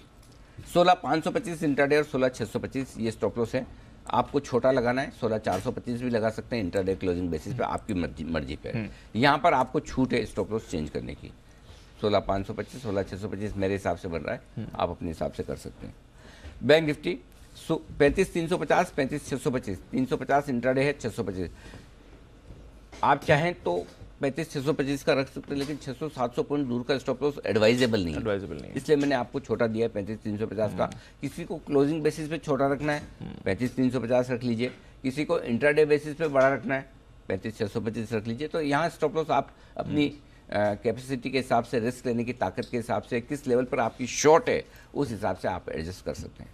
16,525 इंट्राडे और 16,625 ये स्टॉप लॉस है। आपको छोटा लगाना है 16,425 भी लगा सकते हैं इंट्राडे क्लोजिंग बेसिस पे, आपकी मर्जी पे है। यहाँ पर आपको छूट है स्टॉप लॉस चेंज करने की। 16,525, 16,625 मेरे हिसाब से बन रहा है, आप अपने हिसाब से कर सकते हैं। बैंक निफ्टी 35,350, 35,625, 350 इंट्राडे है, 625 आप चाहें तो 35,625 का रख सकते हैं, लेकिन 600-700 पॉइंट दूर का स्टॉप लॉस एडवाइजेबल नहीं है, इसलिए मैंने आपको छोटा दिया है 35,350 का। किसी को क्लोजिंग बेसिस पे छोटा रखना है 35,350 रख लीजिए, किसी को इंट्राडे बेसिस पे बड़ा रखना है 35,625 रख लीजिए। तो यहाँ स्टॉप लॉस आप अपनी कैपेसिटी के हिसाब से, रिस्क लेने की ताकत के हिसाब से, किस लेवल पर आपकी शॉर्ट है उस हिसाब से आप एडजस्ट कर सकते हैं।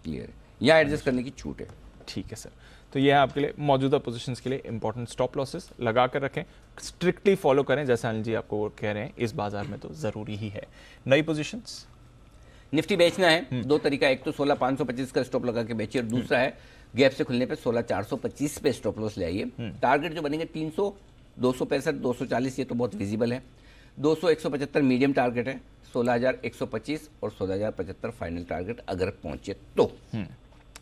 क्लियर है, यहाँ एडजस्ट करने की छूट है। ठीक है सर, तो ये है आपके लिए मौजूदा पोजीशंस के लिए इंपॉर्टेंट स्टॉप लॉसेस लगा कर रखें, स्ट्रिक्टली फॉलो करें जैसा अनिल जी आपको कह रहे हैं, इस बाजार में तो ज़रूरी ही है। नई पोजीशंस निफ्टी बेचना है, दो तरीका, एक तो 16,525 का स्टॉप लगा के बेचिए, और दूसरा है गैप से खुलने पे 16,425 पे स्टॉप लॉस ले आइए। टारगेट जो बनेंगे 300, 265, 240, ये तो बहुत विजिबल है। 200, 175 मीडियम टारगेट है, 16,125 और 16,075 फाइनल टारगेट अगर पहुंचे तो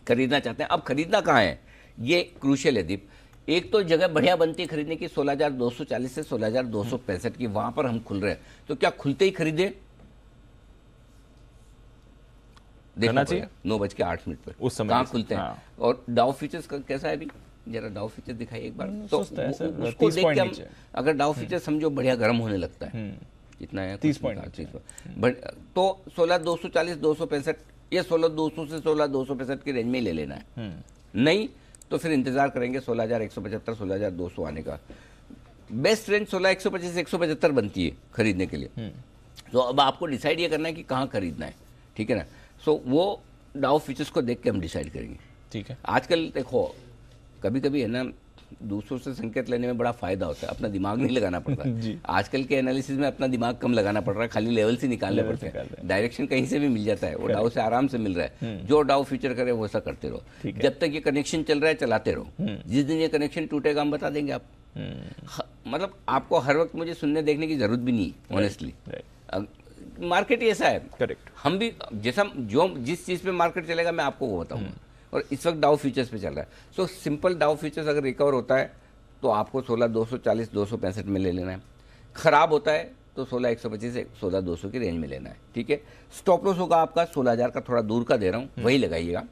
खरीदना चाहते हैं। अब खरीदना कहाँ है ये क्रूशियल है दीप। एक तो जगह बढ़िया बनती है खरीदने की 16,240 से 16,265 की, वहां पर हम खुल रहे हैं, तो क्या खुलते ही खरीदे? देखना चाहिए 9:08 पर उस समय कहाँ खुलते हैं। हाँ। और डाउ फ्यूचर्स का कैसा है अभी, जरा डाउ फीचर दिखाइए एक बार। तो उसको देख के हम, अगर डाउ फीचर समझो बढ़िया गर्म होने लगता है, कितना है 30 पॉइंट, तो 16,240, 265 या 16,200 से 16,265 की रेंज में ले लेना है। नहीं तो फिर इंतजार करेंगे 16,175, 16,200 आने का। बेस्ट रेंज 16,125, 175 बनती है खरीदने के लिए। तो अब आपको डिसाइड ये करना है कि कहाँ खरीदना है, ठीक है ना। सो वो डाउ फीचर्स को देख के हम डिसाइड करेंगे। ठीक है, आजकल देखो कभी कभी है ना, दूसरों से संकेत लेने में बड़ा फायदा होता है, अपना दिमाग नहीं लगाना पड़ता है। आजकल के एनालिसिस में अपना दिमाग कम लगाना पड़ रहा है, खाली लेवल से निकालने पड़ते हैं, डायरेक्शन कहीं से भी मिल जाता है, वो डाउ से आराम से मिल रहा है। जो डाउ फीचर करे वो ऐसा करते रहो, जब तक ये कनेक्शन चल रहा है चलाते रहो। जिस दिन ये कनेक्शन टूटेगा हम बता देंगे आप। मतलब आपको हर वक्त मुझे सुनने देखने की जरूरत भी नहीं, ऑनेस्टली। मार्केट ही ऐसा है। करेक्ट, हम भी जैसा जो जिस चीज़ पे मार्केट चलेगा मैं आपको वो बताऊंगा, और इस वक्त डाउ फ्यूचर्स पे चल रहा है। सो सिंपल डाउ फ्यूचर्स अगर रिकवर होता है तो आपको 16,240, 265 में ले लेना है। खराब होता है तो 16,125 से 16,200 की रेंज में लेना है, ठीक है। स्टॉप लॉस होगा आपका 16,000 का, थोड़ा दूर का दे रहा हूँ, वही लगाइएगा।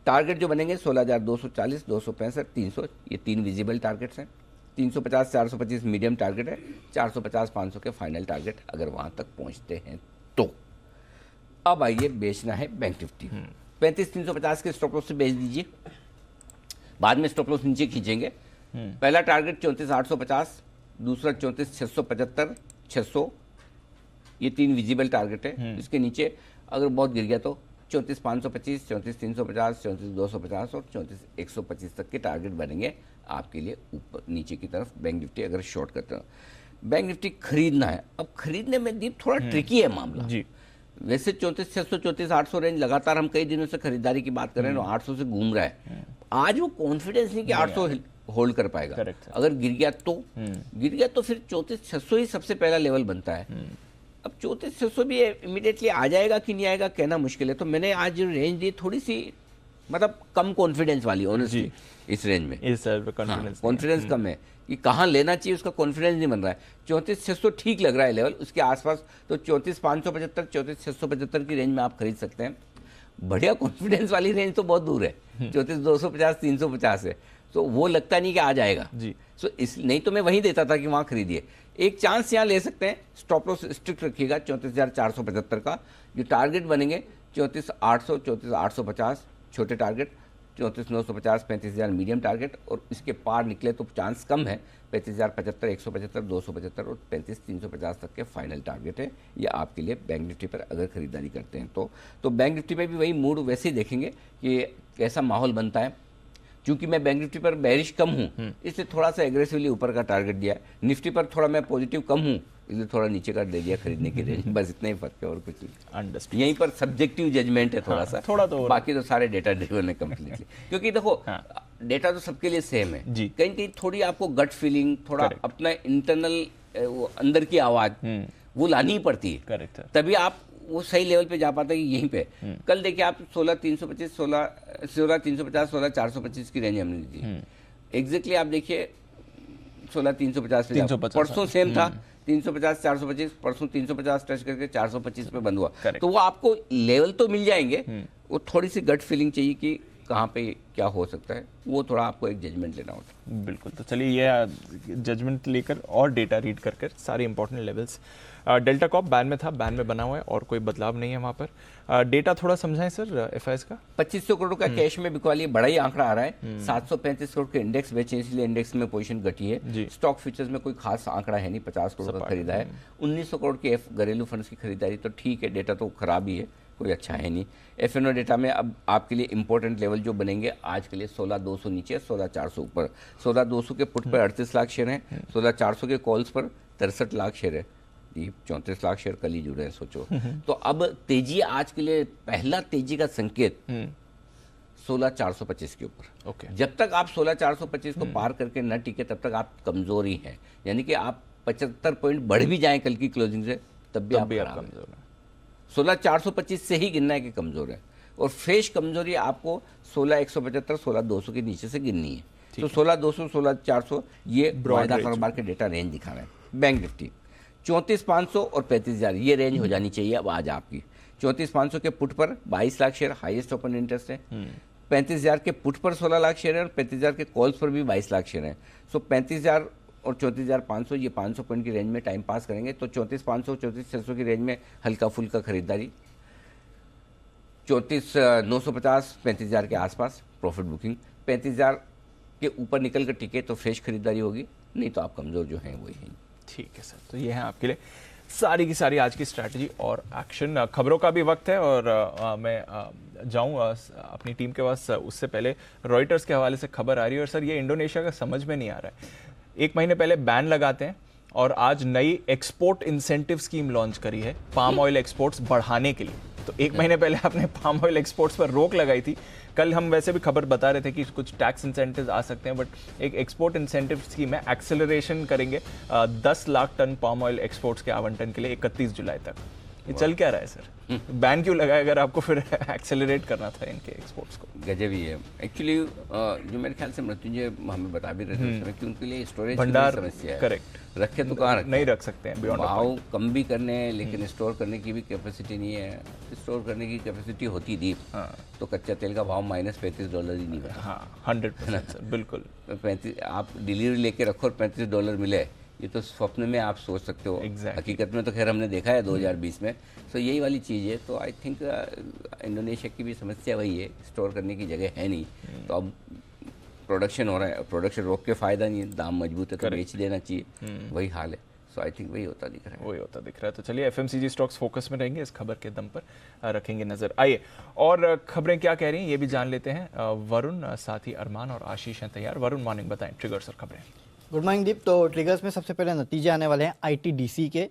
टारगेट जो बनेंगे 16,240, 265, 300, ये 3 विजिबल टारगेट्स हैं। 350, 425 मीडियम टारगेट है, 450, 500 के फाइनल टारगेट अगर वहाँ तक पहुँचते हैं तो। अब आइए बेचना है बैंक निफ्टी। 35,350 के स्टॉप लॉस से बेच दीजिए, बाद में स्टॉप लॉस नीचे खींचेंगे। पहला टारगेट 34,850, दूसरा 34,675, 600, ये 3 विजिबल टारगेट है। इसके नीचे अगर बहुत गिर गया तो 34,525, 34,350, 34,250 और 34,125 तक के टारगेट बनेंगे आपके लिए ऊपर नीचे की तरफ। बैंक निफ्टी अगर शॉर्ट करते हो, बैंक निफ्टी खरीदना है। अब खरीदने में दीप थोड़ा ट्रिकी है मामला जी। वैसे 34,600, 34,800 रेंज लगातार हम कई दिनों से खरीदारी की बात कर रहे हैं, 800 से घूम रहा है। आज वो कॉन्फिडेंस नहीं कि 800 होल्ड कर पाएगा। अगर गिर गया तो फिर 34,600 ही सबसे पहला लेवल बनता है। अब 34,600 भी इमीडिएटली आ जाएगा कि नहीं आएगा कहना मुश्किल है। तो मैंने आज जो रेंज दी थोड़ी सी मतलब कम कॉन्फिडेंस वाली, ऑनेस्टली इस रेंज में कॉन्फिडेंस कम है कि कहाँ लेना चाहिए, उसका कॉन्फिडेंस नहीं बन रहा है। 34,600 ठीक लग रहा है लेवल, उसके आसपास तो 34,575, 34,675 की रेंज में आप खरीद सकते हैं। बढ़िया कॉन्फिडेंस वाली रेंज तो बहुत दूर है, 34,250, 350 है, तो वो लगता नहीं कि आ जाएगा जी। सो इस नहीं तो मैं वहीं देता था कि वहाँ खरीदिए। एक चांस यहाँ ले सकते हैं, स्टॉप लॉस स्ट्रिक्ट रखिएगा 34,475 का। जो टारगेट बनेंगे 34,800, 34,850 छोटे टारगेट, 34,950, 35,000 मीडियम टारगेट, और इसके पार निकले तो चांस कम है। 35,075, 175, 275 और 35,350 तक के फाइनल टारगेट है। ये आपके लिए बैंक निफ्टी पर अगर खरीदारी करते हैं तो बैंक निफ्टी पे भी वही मूड वैसे ही देखेंगे कि कैसा माहौल बनता है। क्योंकि मैं बैंक निफ्टी पर बेरिश कम हूँ इसलिए थोड़ा सा एग्रेसिवली ऊपर का टारगेट दिया है। निफ्टी पर थोड़ा मैं पॉजिटिव कम हूँ इसलिए थोड़ा नीचे का दे दिया खरीदने की रेंज। बस इतना ही फर्क है और कुछ नहीं। यहीं पर सब्जेक्टिव जजमेंट है थोड़ा सा, थोड़ा तो बाकी तो सारे डेटा ड्रिवन है कम्प्लीटली। क्योंकि देखो डेटा तो सबके लिए सेम है, कहीं कहीं थोड़ी आपको गट फीलिंग, थोड़ा अपना इंटरनल अंदर की आवाज वो लानी ही पड़ती है, तभी आप वो सही लेवल पे जा पाता है। यहीं पे कल देखिए आप 16,325, 16,350, 16,425 की रेंज हमने दी थी। एग्जैक्टली आप देखिए 16,350 पे परसों सेम था, 350, 425, परसों 350 टच करके 425 पे बंद हुआ। तो वो आपको लेवल तो मिल जाएंगे, वो थोड़ी सी गट फीलिंग चाहिए कि कहाँ पे क्या हो सकता है, वो थोड़ा आपको एक जजमेंट लेना होता है। बिल्कुल, तो चलिए ये जजमेंट लेकर और डेटा रीड कर सारे important levels. Delta corp ban में था, बैन में बना हुआ है और कोई बदलाव नहीं है वहाँ पर। डेटा थोड़ा समझाएं सर एफआईएस का। 2500 करोड़ का कैश में बिकवा लिया, बड़ा ही आंकड़ा आ रहा है। 735 करोड़ के इंडेक्स बेचे इसलिए इंडेक्स में पोजीशन घटी है। स्टॉक फ्यूचर्स में कोई खास आंकड़ा है नहीं, 50 करोड़ का खरीदा है। 1900 करोड़ के घरेलू फंड्स की खरीदारी, तो ठीक है, डेटा तो खराब ही है, कोई अच्छा है नहीं। एफएनओ डेटा में अब आपके लिए इंपॉर्टेंट लेवल जो बनेंगे आज के लिए 16,200 नीचे, 16,400 ऊपर। 16,200 के पुट पर 38 लाख शेयर हैं, 16,400 के कॉल्स पर 63 लाख शेयर है। 34 लाख शेयर कल ही जुड़े हैं, सोचो। तो अब तेजी आज के लिए पहला तेजी का संकेत 16,425 के ऊपर। जब तक आप 16,425 को पार करके न टिके तब तक आप कमजोर ही हैं, यानी कि आप 75 पॉइंट बढ़ भी जाएं कल की क्लोजिंग से तब भी आप कमजोर हैं। 16,425 से ही गिनना है कि कमजोर है, और फ्रेश कमजोरी आपको 16,175, 16,200 के नीचे से गिननी है। तो 16,200, 16,400 ये वायदा कारोबार के डेटा रेंज दिखा रहे हैं। बैंक निफ्टी 34,500 और 35,000 ये रेंज हो जानी चाहिए अब आज आपकी। 34,500 के पुट पर 22 lakh share highest open interest है। 35,000 के पुट पर 16 लाख शेयर है और 35,000 के कॉल्स पर भी 22 लाख शेयर है। सो 35,000 और 34,500 ये 500 पॉइंट की रेंज में टाइम पास करेंगे। तो 34,500, 34,600 की रेंज में हल्का फुल्का खरीदारी। 34,950, 35,000 के आसपास प्रॉफिट बुकिंग। 35,000 के ऊपर निकल कर टिके तो फ्रेश खरीदारी होगी, नहीं तो आप कमजोर जो हैं वही हैं। ठीक है सर, तो ये है आपके लिए सारी की सारी आज की स्ट्रैटेजी और एक्शन। खबरों का भी वक्त है और मैं जाऊँ अपनी टीम के पास, उससे पहले रॉयटर्स के हवाले से खबर आ रही है। और सर ये इंडोनेशिया का समझ में नहीं आ रहा है, 1 महीने पहले बैन लगाते हैं और आज नई एक्सपोर्ट इंसेंटिव स्कीम लॉन्च करी है पाम ऑयल एक्सपोर्ट्स बढ़ाने के लिए। तो 1 महीने पहले आपने पाम ऑयल एक्सपोर्ट्स पर रोक लगाई थी। कल हम वैसे भी खबर बता रहे थे कि कुछ टैक्स इंसेंटिव्स आ सकते हैं, बट एक एक्सपोर्ट इंसेंटिव स्कीम है, एक्सेलरेशन करेंगे 10 lakh ton palm oil exports के आवंटन के लिए 31 जुलाई तक। ये चल क्या रहा है सर? बैन क्यों लगाया अगर आपको फिर एक्सेलरेट करना था इनके एक्सपोर्ट्स को? गजब ही है एक्चुअली। जो मेरे ख्याल से मृत्युंजय हमें बता भी रहे थे कि उनके लिए स्टोरेज भंडार समस्या है। करेक्ट, रखे तो कहाँ नहीं रख सकते हैं, भाव कम भी करने हैं लेकिन स्टोर करने की भी कैपेसिटी नहीं है। स्टोर करने की कैपेसिटी होती दीप तो कच्चा तेल का भाव -$35 ही नहीं बना। हाँ 100% सर, बिल्कुल। 35 आप डिलीवरी लेके रखो और $35 मिले ये तो स्वप्न में आप सोच सकते हो। Exactly. हकीकत में तो खैर हमने देखा है 2020 में। तो यही वाली चीज़ है। तो आई थिंक इंडोनेशिया की भी समस्या वही है, स्टोर करने की जगह है नहीं। तो अब प्रोडक्शन हो रहा है, प्रोडक्शन रोक के फ़ायदा नहीं है, दाम मजबूत है तो बेच देना चाहिए, वही हाल है। सो आई थिंक वही होता दिख रहा है। वही होता दिख रहा है। तो चलिए एफएमसीजी स्टॉक्स फोकस में रहेंगे, इस खबर के दम पर रखेंगे नजर। आइए और खबरें क्या कह रही हैं ये भी जान लेते हैं। वरुण, साथ ही अरमान और आशीष हैं तैयार। वरुण, मॉर्निंग, बताएं ट्रिगर्स और खबरें। गुड मॉर्निंग दीप। तो ट्रिगर्स में सबसे पहले नतीजे आने वाले हैं आईटीडीसी के।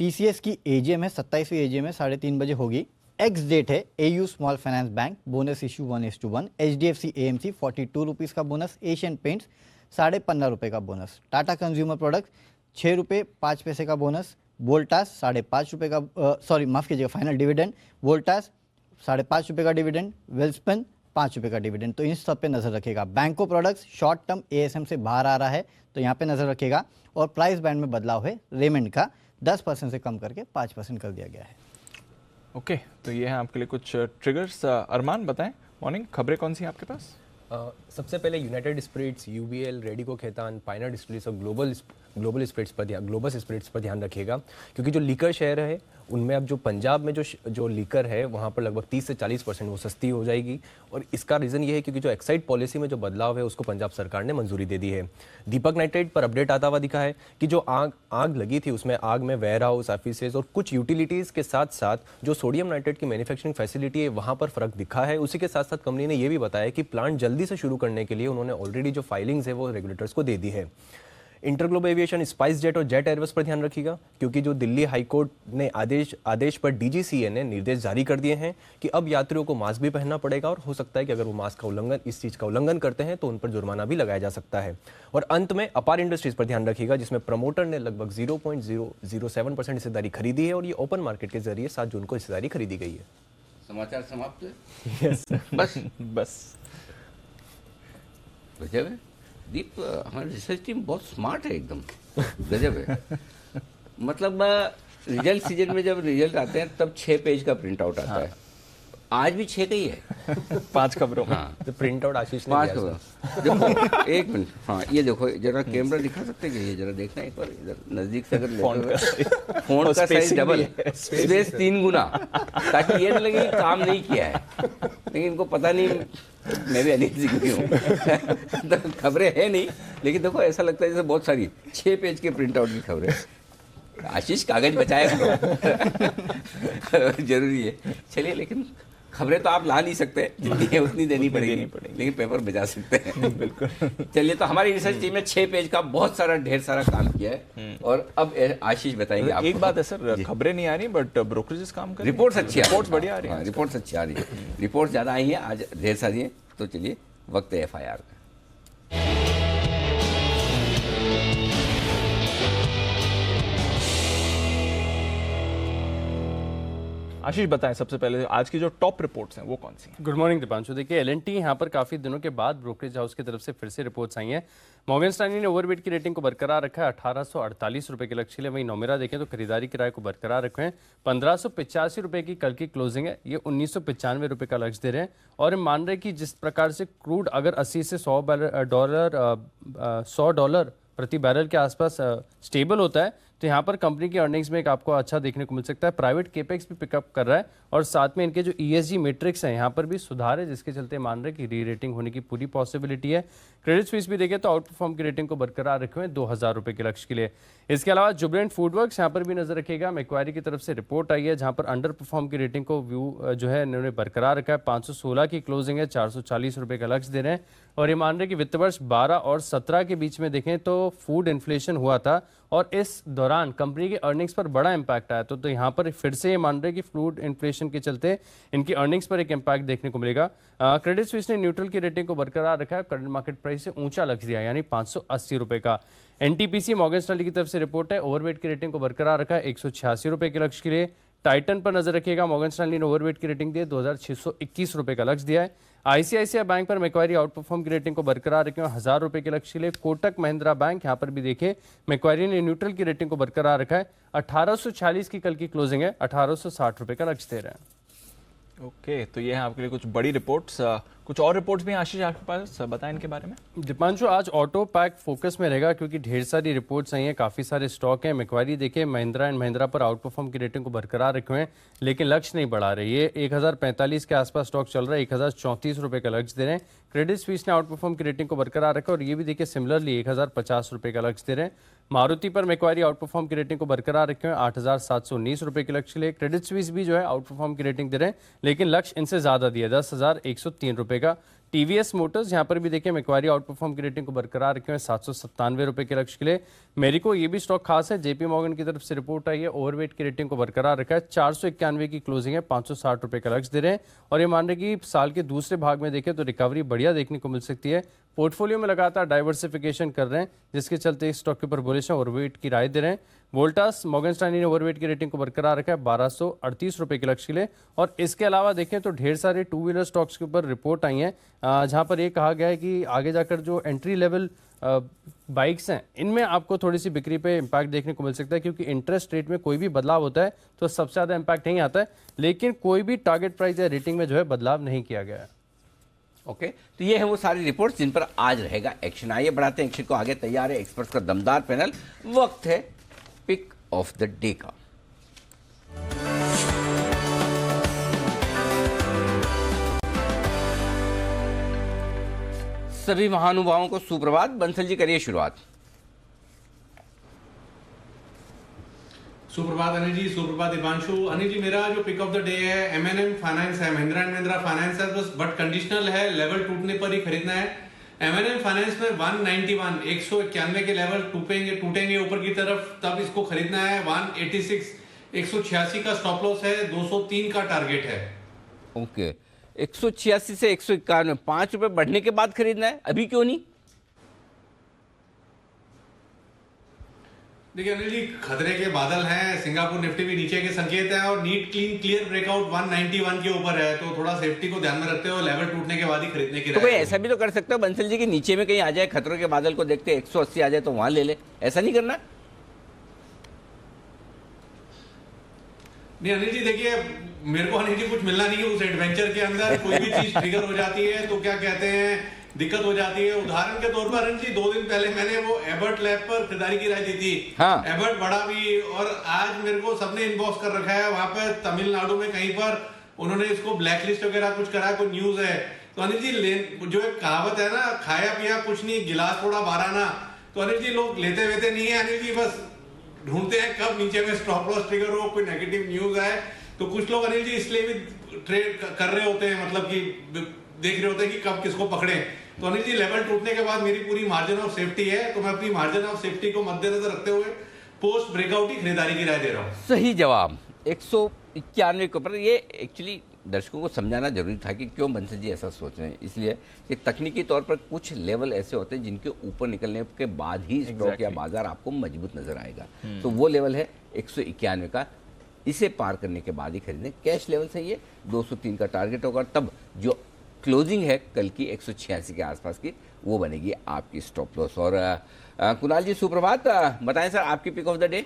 टीसीएस की एजीएम है, 27वीं एजीएम है, 3:30 बजे होगी। एक्स डेट है AU small finance bank, bonus issue 1:1। HDFC AMC 42 rupees का बोनस। एशियन पेंट्स 15.5 रुपये का बोनस। टाटा कंज्यूमर प्रोडक्ट्स 6 रुपये 5 पैसे का बोनस। वोल्टास 5.5 रुपये का, सॉरी माफ़ कीजिएगा, फाइनल डिविडेंड वोल्टास 5.5 रुपये का डिविडेंड। वेल्सपन 5 रुपये का डिविडेंड। तो इन सब पे नज़र रखेगा। बैंको प्रोडक्ट्स शॉर्ट टर्म एएसएम से बाहर आ रहा है तो यहाँ पे नज़र रखेगा। और प्राइस बैंड में बदलाव है, रेमंड का 10% से कम करके 5% कर दिया गया है। ओके, तो ये है आपके लिए कुछ ट्रिगर्स। अरमान, बताएं मॉर्निंग, खबरें कौन सी हैं आपके पास? सबसे पहले United Spirits, UBL, Radico Khaitan, पाइनर डिस्टिलरीज और ग्लोबल स्पिरिट्स पर ध्यान रखिएगा, क्योंकि जो लीकर शेयर है उनमें अब जो पंजाब में जो लीकर है वहाँ पर लगभग 30 से 40% वो सस्ती हो जाएगी। और इसका रीज़न ये है क्योंकि जो एक्साइज पॉलिसी में जो बदलाव है उसको पंजाब सरकार ने मंजूरी दे दी है। दीपक नाइट्रेट पर अपडेट आता हुआ दिखा है कि जो आग लगी थी उसमें आग में वेयर हाउस, ऑफिसेज और कुछ यूटिलिटीज़ के साथ साथ जो सोडियम नाइट्रेट की मैन्युफैक्चरिंग फैसिलिटी है वहाँ पर फ़र्क दिखा है। उसी के साथ साथ कंपनी ने यह भी बताया कि प्लांट जल्दी से शुरू करने के लिए उन्होंने ऑलरेडी जो फाइलिंग्स है वो रेगुलेटर्स को दे दी है। इंटरग्लोब एविएशन, स्पाइस जेट और जेट एयरवेज पर ध्यान रखिएगा, क्योंकि जो दिल्ली हाईकोर्ट ने आदेश पर डीजीसीए ने निर्देश जारी कर दिए हैं कि अब यात्रियों को मास्क भी पहनना पड़ेगा और हो सकता है कि अगर वो मास्क का उल्लंघन, इस चीज़ का उल्लंघन करते हैं तो उन पर जुर्माना भी लगाया जा सकता है। और अंत में अपार इंडस्ट्रीज पर ध्यान रखिएगा, जिसमें प्रमोटर ने लगभग 0.007% हिस्सेदारी खरीदी है और ये ओपन मार्केट के जरिए 7 जून को हिस्सेदारी खरीदी गई है। समाचार समाप्त है। यस, बस गजब है दीप, हमारी रिसर्च टीम बहुत स्मार्ट है, एकदम गजब है। मतलब रिजल्ट सीजन में जब रिजल्ट आते हैं तब 6 पेज का प्रिंट आउट आता है। आज भी 6 का ही है। 5 खबरों में। तो प्रिंट आउट आशीष ने 5 खबरों। देखो एक मिनट, हाँ ये देखो जरा कैमरा दिखा सकते हैं, ये जरा देखना एक बार इधर नजदीक से, अगर फोन का साइज डबल है, स्पेस 3 गुना, ताकि ये न लगे कि काम नहीं किया है। लेकिन इनको पता नहीं मैं भी अनिल सिंह की हूँ। तो खबरें है नहीं, लेकिन देखो ऐसा लगता है जैसे बहुत सारी 6 पेज के प्रिंट आउट की खबरें। आशीष कागज बचाएगा। जरूरी है। चलिए, लेकिन खबरें तो आप ला नहीं सकते, जितनी है उतनी देनी पड़ेगी, लेकिन पेपर बचा सकते हैं। बिल्कुल। चलिए, तो हमारी रिसर्च टीम ने 6 पेज का बहुत सारा ढेर सारा काम किया है और अब आशीष बताएंगे आपको। एक बात है सर, खबरें नहीं आ रही बट ब्रोकरेजेस काम कर रहे हैं। रिपोर्ट्स अच्छी आ रही है, रिपोर्ट्स बढ़िया आ रही है। रिपोर्ट्स अच्छी आ रही है, रिपोर्ट्स ज़्यादा आई हैं आज, ढेर सारी हैं। तो चलिए, वक्त है एफआईआर का। आशीष, बताएं सबसे पहले आज की जो टॉप रिपोर्ट्स हैं वो कौन सी हैं? Good morning Deepanshu. देखिए, एल&टी यहाँ पर काफ़ी दिनों के बाद ब्रोकरेज हाउस की तरफ से फिर से रिपोर्ट्स आई हैं। मॉर्गन स्टैनली ने ओवरवेट की रेटिंग को बरकरार रखा है 1848 रुपये के लक्ष्य के लिए। वहीं नोमेरा देखें तो खरीदारी किराए को बरकरार रखे हैं 1585 रुपये की कल की क्लोजिंग है, ये 1995 रुपये का लक्ष्य दे रहे हैं। और मान रहे कि जिस प्रकार से क्रूड अगर 80 से 100 डॉलर प्रति बैरल के आसपास स्टेबल होता है तो यहाँ पर कंपनी की अर्निंग्स में एक आपको अच्छा देखने को मिल सकता है। प्राइवेट केपेक्स भी पिकअप कर रहा है और साथ में इनके जो ESG मैट्रिक्स हैं यहाँ पर भी सुधार है, जिसके चलते मान रहे कि री रेटिंग होने की पूरी पॉसिबिलिटी है। क्रेडिट स्विस भी देखें तो आउट परफॉर्म की रेटिंग को बरकरार रखे हुए 2000 रुपये के लक्ष्य के लिए। इसके अलावा जुबिलेंट फूडवर्क्स यहाँ पर भी नजर रखेगा। मैक्वायरी की तरफ से रिपोर्ट आई है जहाँ पर अंडर परफॉर्म की रेटिंग को व्यू जो है इन्होंने बरकरार रखा है। 516 की क्लोजिंग है, 440 रुपये का लक्ष्य दे रहे हैं। और ये मान रहे कि वित्त वर्ष 12 और 17 के बीच में देखें तो फूड इन्फ्लेशन हुआ था और इस दौरान कंपनी के अर्निंग्स पर बड़ा इंपैक्ट आया। तो यहाँ पर फिर से ये मान रहे कि फूड इन्फ्लेशन के चलते इनकी अर्निंग्स पर एक इंपैक्ट देखने को मिलेगा। क्रेडिट स्विस ने न्यूट्रल की रेटिंग को बरकरार रखा है, करंट मार्केट प्राइस से ऊंचा लक्ष्य दिया यानी 580 रुपये का। NTPC मॉर्गन स्टैनली की तरफ से रिपोर्ट है, ओवरवेट की रेटिंग को बरकरार रखा है 186 रुपये के लक्ष्य के लिए। टाइटन पर नजर रखिएगा, मॉर्गन स्टैनली ने ओवरवेट की रेटिंग दी है 2621 रुपये का लक्ष्य दिया है। ICICI बैंक पर मैक्वायरी आउट परफॉर्म की रेटिंग को बरकरार रखे 1000 रुपये के लक्ष्य के लिए। कोटक महिंद्रा बैंक यहाँ पर भी देखें मैक्वायरी ने न्यूट्रल की रेटिंग को बरकरार रखा है 1840 की कल की क्लोजिंग है, 1860 रुपये का लक्ष्य दे रहे हैं। ओके, तो ये है आपके लिए कुछ बड़ी रिपोर्ट्स। कुछ और रिपोर्ट्स भी हैं आशीष आपके पास, बताएं इनके बारे में। दीपांशु, आज ऑटो पैक फोकस में रहेगा क्योंकि ढेर सारी रिपोर्ट्स आई हैं, काफ़ी सारे स्टॉक हैं। मैक्वारी देखिए महिंद्रा एंड महिंद्रा पर आउट परफॉर्म की रेटिंग को बरकरार रखे हुए हैं, लेकिन लक्ष्य नहीं बढ़ा रही है। 1045 के आसपास स्टॉक चल रहा है, 1034 रुपये का लक्ष्य दे रहे हैं। क्रेडिट स्विस ने आउट परफॉर्म की रेटिंग को बरकरार रखा और ये भी देखिए सिमिलरली 1050 रुपये का लक्ष्य दे रहे हैं। मारुति पर मैक्वारी आउट परफॉर्म की रेटिंग को बरकरार रखे हुए 8719 रुपये के लक्ष्य के लिए। क्रेडिट स्विस भी जो है आउट परफॉर्म की रेटिंग दे रहे हैं, लेकिन लक्ष्य इनसे ज़्यादा दिया 10,103 रुपये का। टीवीएस मोटर्स यहाँ पर भी देखिए मैक्वारी आउट परफॉर्म की रेटिंग को बरकरार रखे हुए 797 रुपये के लक्ष्य के लिए। मेरिको ये भी स्टॉक खास है, जेपी मॉर्गन की तरफ से रिपोर्ट आई है, ओवरवेट की रेटिंग को बरकरार रखा है, 491 की क्लोजिंग है, 560 रुपये का लक्ष्य दे रहे हैं और ये मान रहे कि साल के दूसरे भाग में देखें तो रिकवरी बढ़िया देखने को मिल सकती है। पोर्टफोलियो में लगातार डाइवर्सिफिकेशन कर रहे हैं, जिसके चलते इस स्टॉक के ऊपर बुलिश है, ओवरवेट की राय दे रहे हैं। वोल्टास मॉर्गन स्टैनली ने ओवरवेट की रेटिंग को बरकरार रखा है 1238 रुपये के लक्ष्य के लिए। और इसके अलावा देखें तो ढेर सारे टू व्हीलर स्टॉक्स के ऊपर रिपोर्ट आई हैं, जहां पर ये कहा गया है कि आगे जाकर जो एंट्री लेवल बाइक्स हैं इनमें आपको थोड़ी सी बिक्री पे इम्पैक्ट देखने को मिल सकता है, क्योंकि इंटरेस्ट रेट में कोई भी बदलाव होता है तो सबसे ज़्यादा इम्पैक्ट नहीं आता है, लेकिन कोई भी टारगेट प्राइस या रेटिंग में जो है बदलाव नहीं किया गया है। ओके, तो ये है वो सारी रिपोर्ट्स जिन पर आज रहेगा एक्शन। आइए बढ़ाते हैं एक्शन को आगे। तैयार है एक्सपर्ट्स का दमदार पैनल। वक्त है पिक ऑफ द डे का। सभी महानुभावों को सुप्रभात। बंसल जी करिए शुरुआत। सुप्रभात अनिल जी, सुप्रभात दीपांशु। अनिल जी, मेरा जो पिक ऑफ द डे है M&M फाइनेंस है, महिंद्रा एंड महिंद्रा फाइनेंस है, बस बट कंडीशनल है, लेवल टूटने पर ही खरीदना है। M&M फाइनेंस में 191 191 के लेवल टूटेंगे ऊपर की तरफ, तब इसको खरीदना है। 186 186 का स्टॉप लॉस है, 203 का टारगेट है। ओके, 186 से 151, 5 रुपए बढ़ने के बाद खरीदना है, अभी क्यों नहीं? देखिए अनिल जी, खतरे के बादल हैं, सिंगापुर निफ्टी भी नीचे के संकेत हैं और नीट क्लीन क्लियर ब्रेकआउट 191 के ऊपर है, तो थोड़ा सेफ्टी को ध्यान में रखते हुए लेवल टूटने के बाद ही खरीदने की तो कोई ऐसा भी तो कर सकते हो बंसल जी कि नीचे में कहीं आ जाए, खतरों के बादल को देखते 180 आ जाए तो वहां ले ले, ऐसा नहीं करना? नहीं अनिल जी, देखिए मेरे को अनिल जी कुछ मिलना नहीं है उस एडवेंचर के अंदर। कोई भी चीज ट्रिगर हो जाती है तो क्या कहते हैं, दिक्कत हो जाती है। उदाहरण के तौर पर अनिल जी, 2 दिन पहले मैंने वो एबर्ट लैब पर खरीदारी की राय दी थी। हाँ। एबर्ट बढ़ा भी, और आज मेरे को सबने इनबॉक्स कर रखा है, वहां पर तमिलनाडु में कहीं पर उन्होंने इसको ब्लैकलिस्ट वगैरह कुछ करा, कोई न्यूज है। तो अनिल जी जो एक कहावत है ना, खाया पिया कुछ नहीं, गिलास थोड़ा बाराना, तो अनिल जी लोग लेते वेते नहीं है अनिल जी, बस ढूंढते हैं कब नीचे में स्टॉप लॉस ट्रिगर हो, कोई नेगेटिव न्यूज आए। तो कुछ लोग अनिल जी इसलिए भी ट्रेड कर रहे होते हैं, मतलब कि देख रहे होते हैं कि कब किसको पकड़े। तो अनिल जी लेवल टूटने के बाद मेरी पूरी मार्जिन ऑफ सेफ्टी है, तो मैं अपनी मार्जिन ऑफ सेफ्टी को मद्देनजर रखते हुए पोस्ट ब्रेकआउट ही खरीदारी की राय दे रहा हूँ। सही जवाब 191 के ऊपर। ये एक्चुअली दर्शकों को समझाना जरूरी था कि क्यों बंसल जी ऐसा सोच रहे हैं, इसलिए कि तकनीकी तौर पर कुछ लेवल ऐसे होते हैं जिनके ऊपर निकलने के बाद ही स्टॉक या बाजार आपको मजबूत नजर आएगा। तो वो लेवल है 191 का, इसे पार करने के बाद ही खरीदें। कैश लेवल सही है, 203 का टारगेट होगा, तब जो क्लोजिंग है कल की 186 के आसपास की, वो बनेगी आपकी स्टॉप लॉस। और कुणाल जी सुप्रभात, बताएं सर आपकी पिक ऑफ द डे।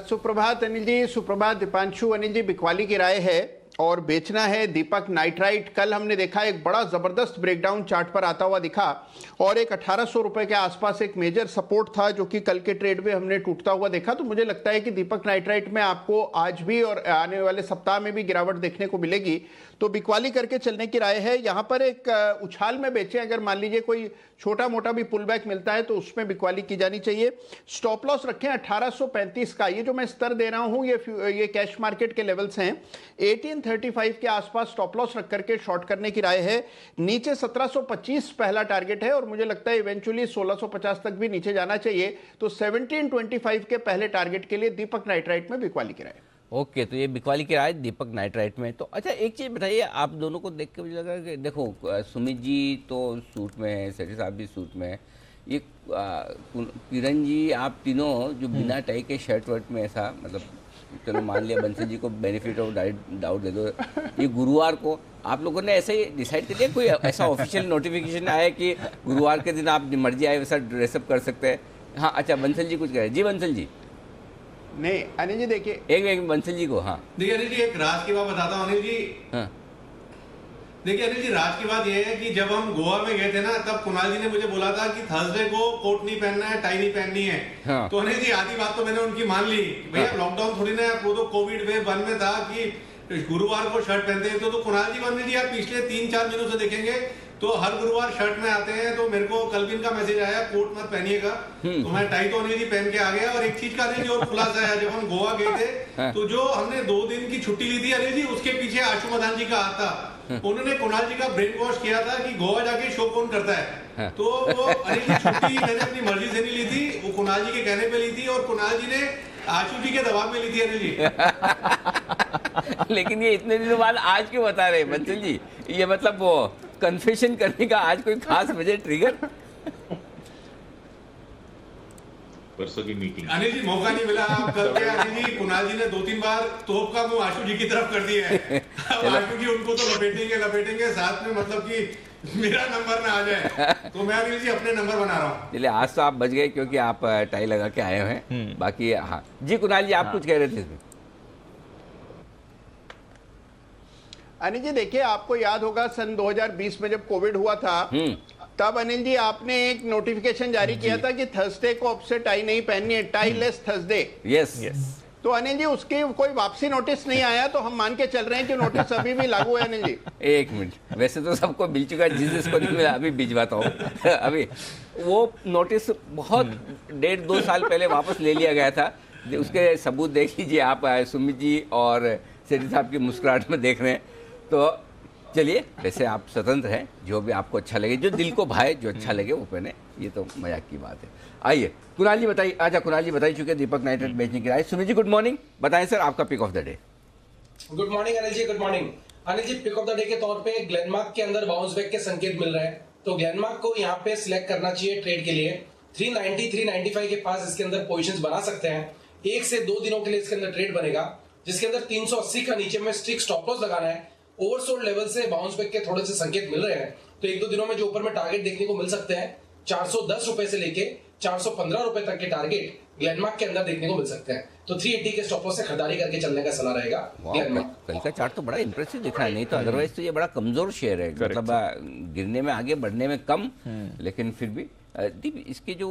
सुप्रभात अनिल जी, सुप्रभात दीपांशु। अनिल जी, बिकवाली की राय है और बेचना है दीपक नाइट्राइट। कल हमने देखा एक बड़ा जबरदस्त ब्रेकडाउन चार्ट पर आता हुआ दिखा और एक 1800 रुपए के आसपास एक मेजर सपोर्ट था जो कि कल के ट्रेड में हमने टूटता हुआ देखा। तो मुझे लगता है कि दीपक नाइट्राइट में आपको आज भी और आने वाले सप्ताह में भी गिरावट देखने को मिलेगी, तो बिकवाली करके चलने की राय है। यहां पर एक उछाल में बेचें, अगर मान लीजिए कोई छोटा मोटा भी पुल बैक मिलता है तो उसमें बिकवाली की जानी चाहिए। स्टॉप लॉस रखें 1835 का। ये जो मैं स्तर दे रहा हूं ये कैश मार्केट के लेवल्स हैं। 1835 के आसपास स्टॉप लॉस रख करके शॉर्ट करने की राय है। नीचे 1725 पहला टारगेट है और मुझे लगता है इवेंचुअली 1650 तक भी नीचे जाना चाहिए। तो 1725 के पहले टारगेट के लिए दीपक नाइट्राइट में बिकवाली की राय। ओके, तो ये बिकवाली की राय दीपक नाइट्राइट में। तो अच्छा एक चीज़ बताइए, आप दोनों को देख के मुझे लगा कि देखो सुमित जी तो सूट में है, सेठी साहब भी सूट में है, ये किरण जी आप तीनों जो बिना टाई के शर्ट वर्ट में, ऐसा मतलब चलो मान लिया बंसल जी को बेनिफिट ऑफ डाउट दे दो, ये गुरुवार को आप लोगों ने ऐसे ही डिसाइड कर लिया? कोई ऐसा ऑफिशियल नोटिफिकेशन आया कि गुरुवार के दिन आप मर्जी आए वैसा ड्रेसअप कर सकते हैं? हाँ, अच्छा बंसल जी कुछ कह रहे हैं। जी बंसल जी। नहीं अनिल जी देखिए, एक बंसल जी को। हाँ देखिए अनिल जी, एक राज की बात बताता हूँ अनिल जी। हाँ देखिए अनिल जी, राज की बात यह है कि जब हम गोवा में गए थे ना, तब कुणाल जी ने मुझे बोला था कि थर्सडे को कोट नहीं पहनना है, टाई नहीं पहननी है। हाँ। तो अनिल जी आधी बात तो मैंने उनकी मान ली, भैया लॉकडाउन थोड़ी ना, वो तो कोविड वेव 1 में था कि गुरुवार को शर्ट पहनते हैं। तो कुणाल जी, अनिल जी आप पिछले 3-4 दिनों से देखेंगे तो हर गुरुवार शर्ट में आते हैं। तो मेरे को कल भी इनका मैसेज आया, कोट मत पहनिएगा। तो मैं टाई तो अनिल जी पहन के आ गया। और एक चीज का अनिल जी और खुलासा है, जब हम गोवा गए थे तो जो हमने 2 दिन की छुट्टी ली थी अनिल जी, उसके पीछे आशु मदान जी का हाथ था। उन्होंने कुणाल जी का ब्रेन वॉश किया था कि गोवा जाके शो कौन करता है। तो वो अनिल जी छुट्टी मैंने अपनी मर्जी से नहीं ली थी, वो कुणाल जी के कहने पे ली थी, और कुणाल जी ने आशु जी के दबाव में ली थी अनिल जी। लेकिन ये इतने दिनों बाद आज क्यों बता रहे हैं बंसल जी? ये मतलब वो कन्फेशन करने का आज कोई खास वजह, ट्रिगर? परसों की मीटिंग अनिल जी मौका नहीं मिला। आप कल के अनिल जी, कुणाल जी ने 2-3 बार तोप का मुंह आशु जी की तरफ कर दिया है। अब आशु जी उनको तो लपेटेंगे साथ में, मतलब कि मेरा नंबर ना आ जाए। तो मैं अनिल जी अपने नंबर बना रहा हूँ। चलिए आज तो आप बच गए क्योंकि आप टाई लगा के आए हुए हैं। बाकी हाँ जी कुणाल जी, आप कुछ कह रहे थे इसमें। अनिल जी देखिए, आपको याद होगा सन 2020 में जब कोविड हुआ था, तब अनिल जी आपने एक नोटिफिकेशन जारी किया था कि थर्सडे को आपसे टाई नहीं पहननी है, टाई लेस थर्सडे। यस तो अनिल जी उसकी कोई वापसी नोटिस नहीं आया, तो हम मान के चल रहे हैं कि नोटिस अभी भी लागू है अनिल जी। एक मिनट, वैसे तो सबको मिल चुका है, जिसको नहीं मिला अभी भिजवाता हूँ। अभी वो नोटिस बहुत 1.5-2 साल पहले वापस ले लिया गया था। उसके सबूत देख लीजिए आप, सुमित जी और सेठी साहब की मुस्कुराहट में देख रहे हैं। तो चलिए, वैसे आप स्वतंत्र हैं, जो भी आपको अच्छा लगे, जो दिल को भाए, जो अच्छा लगे वो पहने, ये तो मजाक की बात है। आइए कुणाल जी बताइए। अच्छा कुणाल जी बता चुके दीपक नाइट्रेट बेचने की राय। सुमित जी गुड मॉर्निंग, बताएं सर आपका pick of the day. Good morning Anil ji, good morning Anil ji. Pick of the day के तौर पे ग्लेनमार्क के अंदर बाउंस बैक के संकेत मिल रहे हैं, तो ग्लेनमार्क को यहाँ पे सिलेक्ट करना चाहिए ट्रेड के लिए। 390-395 के पास इसके अंदर पोजीशंस बना सकते हैं। 1 से 2 दिनों के लिए इसके अंदर ट्रेड बनेगा, जिसके अंदर 380 का नीचे में स्ट्रिक्ट स्टॉप लॉस लगाना है। ओवरसोल्ड लेवल से बाउंस बैक के थोड़े से संकेत मिल रहे हैं, तो 1-2 दिनों में जो ऊपर में टारगेट देखने को मिल सकते हैं 410 रुपए से लेके 415 रुपए तक के टारगेट ग्लेनमार्क के अंदर देखने को मिल सकते हैं। तो 380 के स्टॉप लॉस से खरीदारी करके चलने का सलाह रहेगा ग्लेनमार्क। कल का चार्ट तो बड़ा इंप्रेसिव दिख रहा है, नहीं तो अदरवाइज तो ये बड़ा कमजोर शेयर है, मतलब गिरने में आगे बढ़ने में कम, लेकिन फिर भी दीप इसके जो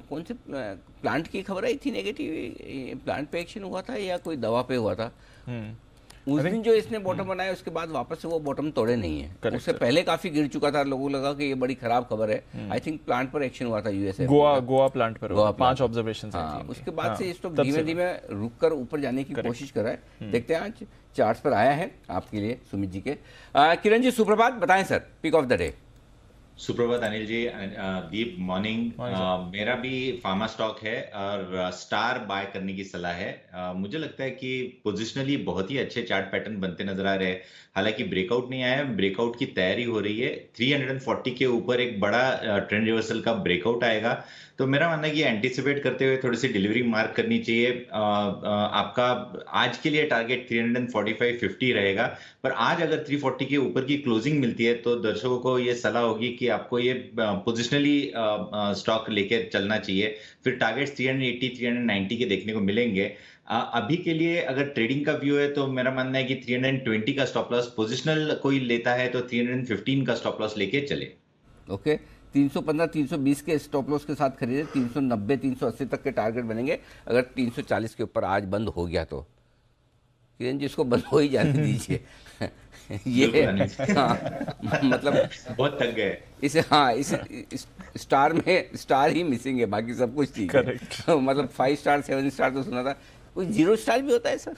कौन से प्लांट की खबर आई थी नेगेटिव, प्लांट पे एक्शन हुआ था या कोई दवा पे हुआ था? उस दिन जो इसने बॉटम बनाया उसके बाद वापस से वो बॉटम तोड़े नहीं है। उससे पहले काफी गिर चुका था, लोगों को लगा कि ये बड़ी खराब खबर है। आई थिंक प्लांट पर एक्शन हुआ था यूएसए, गोवा प्लांट पर 5 ऑब्जर्वेशन। उसके बाद से स्टॉक धीमे धीमे रुक कर ऊपर जाने की कोशिश कर रहा है। देखते हैं आज चार्ट्स पर आया है आपके लिए सुमित जी के। किरण जी सुप्रभात, बताएं sir pick of the day. सुप्रभात अनिल जी, दीप मॉर्निंग। मेरा भी फार्मा स्टॉक है और स्टार बाय करने की सलाह है। मुझे लगता है कि पोजिशनली बहुत ही अच्छे चार्ट पैटर्न बनते नजर आ रहे हैं। हालांकि ब्रेकआउट नहीं आया है, ब्रेकआउट की तैयारी हो रही है। 340 के ऊपर एक बड़ा ट्रेंड रिवर्सल का ब्रेकआउट आएगा, तो मेरा मानना है कि एंटिसिपेट करते हुए थोड़ी सी डिलीवरी मार्क करनी चाहिए। आपका आज के लिए टारगेट 345-50 रहेगा, पर आज अगर 340 के ऊपर की क्लोजिंग मिलती है तो दर्शकों को ये सलाह होगी कि आपको ये पोजिशनली स्टॉक लेके चलना चाहिए। फिर टारगेट्स 380-390 के देखने को मिलेंगे। अभी के लिए अगर ट्रेडिंग का व्यू है तो मेरा मानना है कि 320 का स्टॉप लॉस, पोजिशनल कोई लेता है तो 315 का स्टॉप लॉस लेके चले। ओके 315-320 के स्टॉप लॉस के साथ खरीदे। 390-380 तक के टारगेट बनेंगे अगर 340 के ऊपर आज बंद हो गया तो। किरण जी इसको बंद हो ही जाने दीजिए। ये हाँ, मतलब बहुत थक गए इसे। हाँ, इस स्टार में स्टार ही मिसिंग है, बाकी सब कुछ ठीक है। मतलब 5 स्टार 7 स्टार तो सुना था, कोई 0 स्टार भी होता है सर?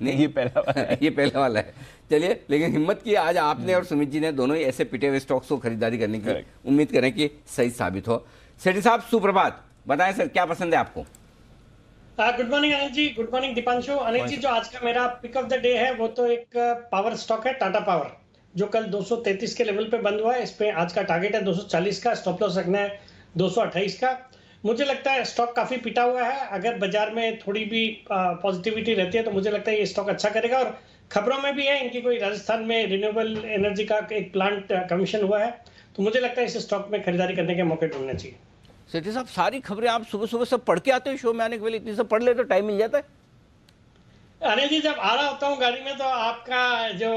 नहीं, ये पहला वाला है। ये पहला वाला है। चलिए, लेकिन हिम्मत की आज आपने और सुमित जी ने दोनों ही ऐसे पिटे हुए स्टॉक्स को खरीदारी करने की उम्मीद करें कि सही साबित हो। सेठी साहब सुप्रभात, बताएं सर क्या पसंद है आपको? Good morning Anil ji, good morning Deepanshu. Anil ji, जो आज का मेरा पिक ऑफ द डे है वो तो एक पावर स्टॉक है, टाटा पावर, जो कल 233 के लेवल पे बंद हुआ है। इस पे आज का टारगेट है 240 का, स्टॉप लॉस रखना है 228 का। मुझे लगता है स्टॉक काफी पिटा हुआ है, अगर बाजार में थोड़ी भी पॉजिटिविटी रहती है तो मुझे लगता है ये स्टॉक अच्छा करेगा। और खबरों में भी है इनकी कोई राजस्थान में रिन्यूएबल एनर्जी का एक प्लांट कमीशन हुआ है, तो मुझे लगता है इस स्टॉक में खरीदारी करने के मौके ढूंढने चाहिए। सेठी साहब, सारी खबरें आप सुबह सुबह सब पढ़ के आते हो शो में आने के पहले? इतनी सब पढ़ ले तो टाइम मिल जाता है। अनिल जी, जब आ रहा होता हूँ गाड़ी में तो आपका जो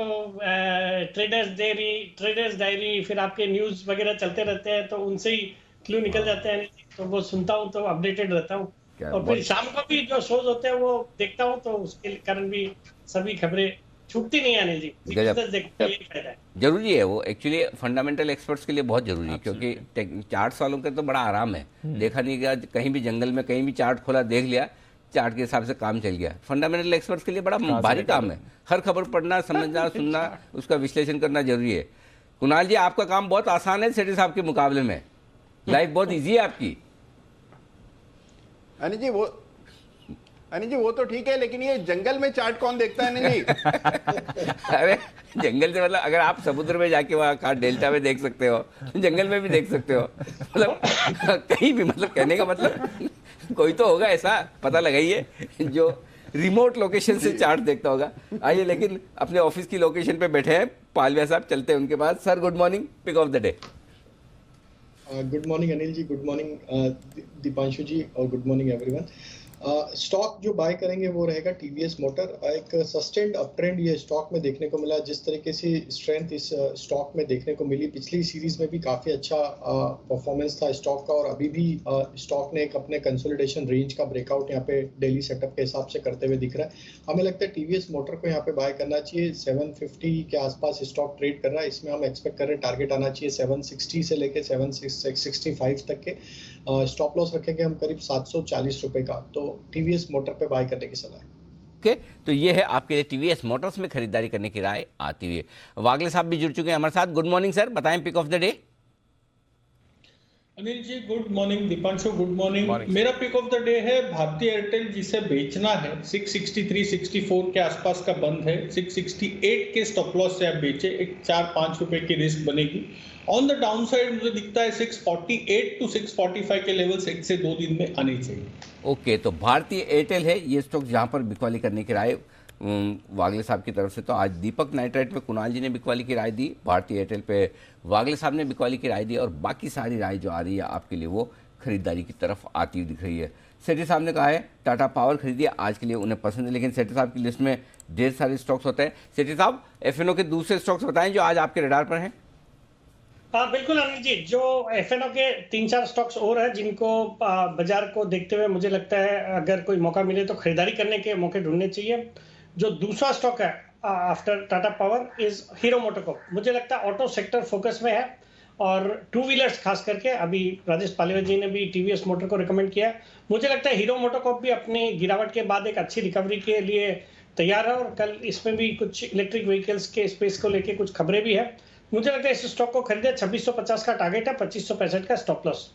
ट्रेडर्स डायरी फिर आपके न्यूज वगैरह चलते रहते हैं, तो उनसे ही क्लू निकल जाते हैं अनिल जी। तो वो सुनता हूँ तो अपडेटेड रहता हूँ, और फिर शाम को भी जो शोज होते हैं वो देखता हूँ, तो उसके कारण भी सभी खबरें छूटती नहीं है अनिल जी। देखते यही फायदा है। जरूरी है वो, एक्चुअली फंडामेंटल एक्सपर्ट्स के लिए बहुत जरूरी है, क्योंकि चार्ट वालों का तो बड़ा आराम है, देखा नहीं गया कहीं भी जंगल में कहीं भी चार्ट खोला देख लिया, चार्ट के हिसाब से काम चल गया। फंडामेंटल एक्सपर्ट्स के लिए बड़ा भारी काम है, हर खबर पढ़ना, समझना, सुनना, उसका विश्लेषण करना जरूरी है। कुणाल जी, आपका काम बहुत आसान है सेठी साहब के मुकाबले में, लाइफ बहुत इजी है आपकी। अनिल जी वो तो ठीक है, लेकिन ये जंगल में चार्ट कौन देखता है अनिल जी? अरे जंगल से मतलब अगर आप समुद्र में जाके वहाँ डेल्टा में देख सकते हो, जंगल में भी देख सकते हो, मतलब कहीं भी, मतलब कहने का मतलब कोई तो होगा ऐसा, पता लगाइए, जो रिमोट लोकेशन से चार्ट देखता होगा। आइए, लेकिन अपने ऑफिस की लोकेशन पे बैठे हैं पालविया साहब, चलते हैं उनके पास। Sir good morning, pick of the day. Good morning Anil ji, good morning Deepanshu ji, और गुड मॉर्निंग एवरीवन। स्टॉक जो बाय करेंगे वो रहेगा टीवीएस मोटर। एक सस्टेन्ड अप ट्रेंड ये स्टॉक में देखने को मिला। जिस तरीके से स्ट्रेंथ इस स्टॉक में देखने को मिली, पिछली सीरीज में भी काफ़ी अच्छा परफॉर्मेंस था स्टॉक का, और अभी भी स्टॉक ने एक अपने कंसोलिडेशन रेंज का ब्रेकआउट यहाँ पे डेली सेटअप के हिसाब से करते हुए दिख रहा है। हमें लगता है टीवीएस मोटर को यहाँ पे बाय करना चाहिए। 750 के आसपास स्टॉक ट्रेड कर रहा है, इसमें हम एक्सपेक्ट कर रहे हैं टारगेट आना चाहिए 760 से लेके 765 तक के। स्टॉप लॉस रखेंगे हम करीब 740 रुपए का, तो टीवीएस मोटर पे बाय करने की सलाह है। ओके, तो ये है आपके लिए टीवीएस मोटर्स में खरीदारी करने की राय आती हुई। वागले साहब भी जुड़ चुके हैं हमारे साथ। गुड मॉर्निंग सर, बताएं pick of the day. Anil ji good morning, Dipanshu good morning. मेरा पिक ऑफ द डे है भारतीय एयरटेल, जिसे बेचना है। 663-64 के आसपास का बंद है, 668 के स्टॉप लॉस से आप बेचे, एक 4-5 रुपए की रिस्क बनेगी। ऑन द डाउन साइड मुझे दिखता है 648 to 645 के लेवल्स 1 से 2 दिन में आने चाहिए। ओके, तो भारतीय एयरटेल है ये स्टॉक जहां पर बिकवाली करने की राय वागले साहब की तरफ से। तो आज दीपक नाइट्राइट पे कुणाल जी ने बिकवाली की राय दी, भारतीय एयरटेल पे वागले साहब ने बिकवाली की राय दी, और बाकी सारी राय जो आ रही है आपके लिए वो खरीदारी की तरफ आती हुई दिख रही है। सेठी साहब ने कहा है टाटा पावर खरीदिए, आज के लिए उन्हें पसंद है, लेकिन सेठी साहब की लिस्ट में ढेर सारे स्टॉक्स होते हैं। सेठी साहब, एफएनओ के दूसरे स्टॉक्स बताएं जो आज आपके रडार पर हैं। हाँ बिल्कुल अनिल जी, जो एफएनओ के 3-4 स्टॉक्स और हैं जिनको बाजार को देखते हुए मुझे लगता है अगर कोई मौका मिले तो खरीदारी करने के मौके ढूंढने चाहिए। जो दूसरा स्टॉक है after Tata power is hero MotoCorp. मुझे लगता है ऑटो सेक्टर फोकस में है, और टू व्हीलर्स खास करके। अभी राजेश पालीवाल जी ने भी टीवीएस मोटर को रिकमेंड किया। मुझे लगता है हीरो मोटोकॉर्प भी अपनी गिरावट के बाद एक अच्छी रिकवरी के लिए तैयार है, और कल इसमें भी कुछ इलेक्ट्रिक व्हीकल्स के स्पेस को लेके कुछ खबरें भी है। मुझे लगता है इस स्टॉक को खरीदे। 2650 का टारगेट है, 2565 का स्टॉप लॉस।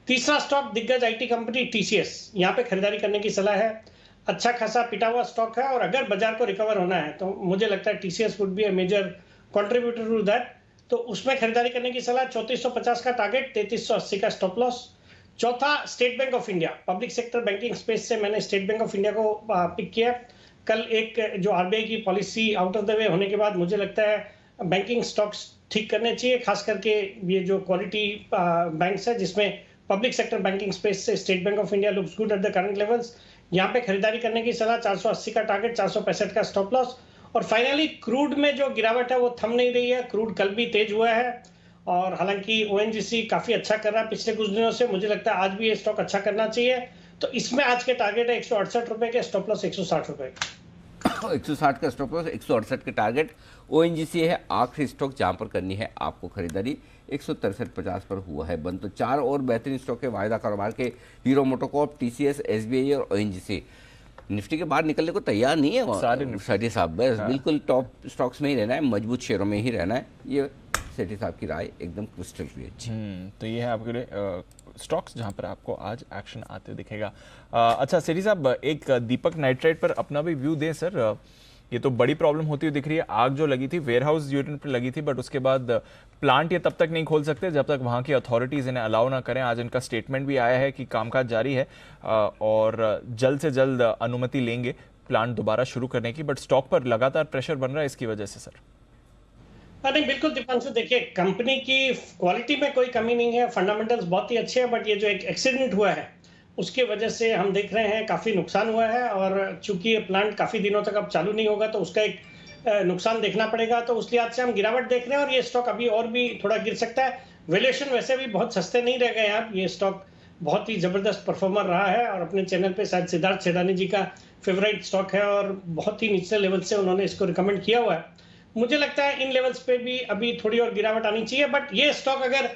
तीसरा स्टॉक दिग्गज आईटी कंपनी टीसीएस, यहाँ पे खरीदारी करने की सलाह है। अच्छा खासा पिटा हुआ स्टॉक है, और अगर बाजार को रिकवर होना है तो मुझे लगता है TCS would be a major contributor to that, तो उसमें खरीदारी करने की सलाह। 3450 का टारगेट, 3380 का स्टॉप लॉस। चौथा state bank of India, public sector banking space से मैंने स्टेट बैंक ऑफ इंडिया को पिक किया। कल एक जो आरबीआई की policy out of the way होने के बाद मुझे लगता है बैंकिंग स्टॉक्स ठीक करने चाहिए, खास करके ये जो क्वालिटी बैंक्स है जिसमें पब्लिक सेक्टर बैंकिंग स्पेस से state bank of India looks good at the current levels. यहाँ पे खरीदारी करने की सलाह। 480 का टारगेट, 465 का स्टॉप लॉस। और फाइनली क्रूड में जो गिरावट है वो थम नहीं रही है। क्रूड कल भी तेज हुआ है, और हालांकि ओएनजीसी काफी अच्छा कर रहा है पिछले कुछ दिनों से। मुझे लगता है आज भी ये स्टॉक अच्छा करना चाहिए, तो इसमें आज के टारगेट है 168 रुपए के, स्टॉप लॉस 160 रुपए। 160 का स्टॉप लॉस, 168 के टारगेट। ओएनजीसी है आखिरी स्टॉक जहां पर करनी है आपको खरीदारी। 163.50 पर हुआ है बंद। तो 4 और बेहतरीन स्टॉक है वायदा कारोबार के, हीरो मोटोकॉर्प, टीसीएस, एसबीआई और ओएनजीसी। निफ्टी के बाहर निकलने को तैयार नहीं है सारे सेठी साहब, बस बिल्कुल टॉप स्टॉक्स में ही रहना है, मजबूत शेयरों में ही रहना है। ये सेठी साहब की राय एकदम क्रिस्टल क्लियर। तो ये है आपके लिए स्टॉक्स जहां पर आपको आज एक्शन आते हुए दिखेगा। अच्छा सेठी साहब, एक दीपक नाइट्राइट पर अपना भी व्यू दें सर। ये तो बड़ी प्रॉब्लम होती हुई दिख रही है। आग जो लगी थी वेयरहाउस यूनिट पर लगी थी, बट उसके बाद प्लांट ये तब तक नहीं खोल सकते जब तक वहाँ की अथॉरिटीज़ इन्हें अलाउ ना करें। आज इनका स्टेटमेंट भी आया है कि कामकाज जारी है और जल्द से जल्द अनुमति लेंगे प्लांट दोबारा शुरू करने की, बट स्टॉक पर लगातार प्रेशर बन रहा है इसकी वजह से सर। नहीं बिल्कुल दीपांशु, देखिए कंपनी की क्वालिटी में कोई कमी नहीं है, फंडामेंटल्स बहुत ही अच्छे हैं, बट ये जो एक एक्सीडेंट हुआ है उसकी वजह से हम देख रहे हैं काफ़ी नुकसान हुआ है, और चूंकि ये प्लांट काफ़ी दिनों तक अब चालू नहीं होगा तो उसका एक नुकसान देखना पड़ेगा, तो उस लिहाज से हम गिरावट देख रहे हैं और ये स्टॉक अभी और भी थोड़ा गिर सकता है। वैल्यूएशन वैसे भी बहुत सस्ते नहीं रह गए हैं, ये स्टॉक बहुत ही ज़बरदस्त परफॉर्मर रहा है और अपने चैनल पे शायद सिद्धार्थ सेडानी जी का फेवरेट स्टॉक है और बहुत ही निचले लेवल से उन्होंने इसको रिकमेंड किया हुआ है। मुझे लगता है इन लेवल्स पे भी अभी थोड़ी और गिरावट आनी चाहिए, बट ये स्टॉक अगर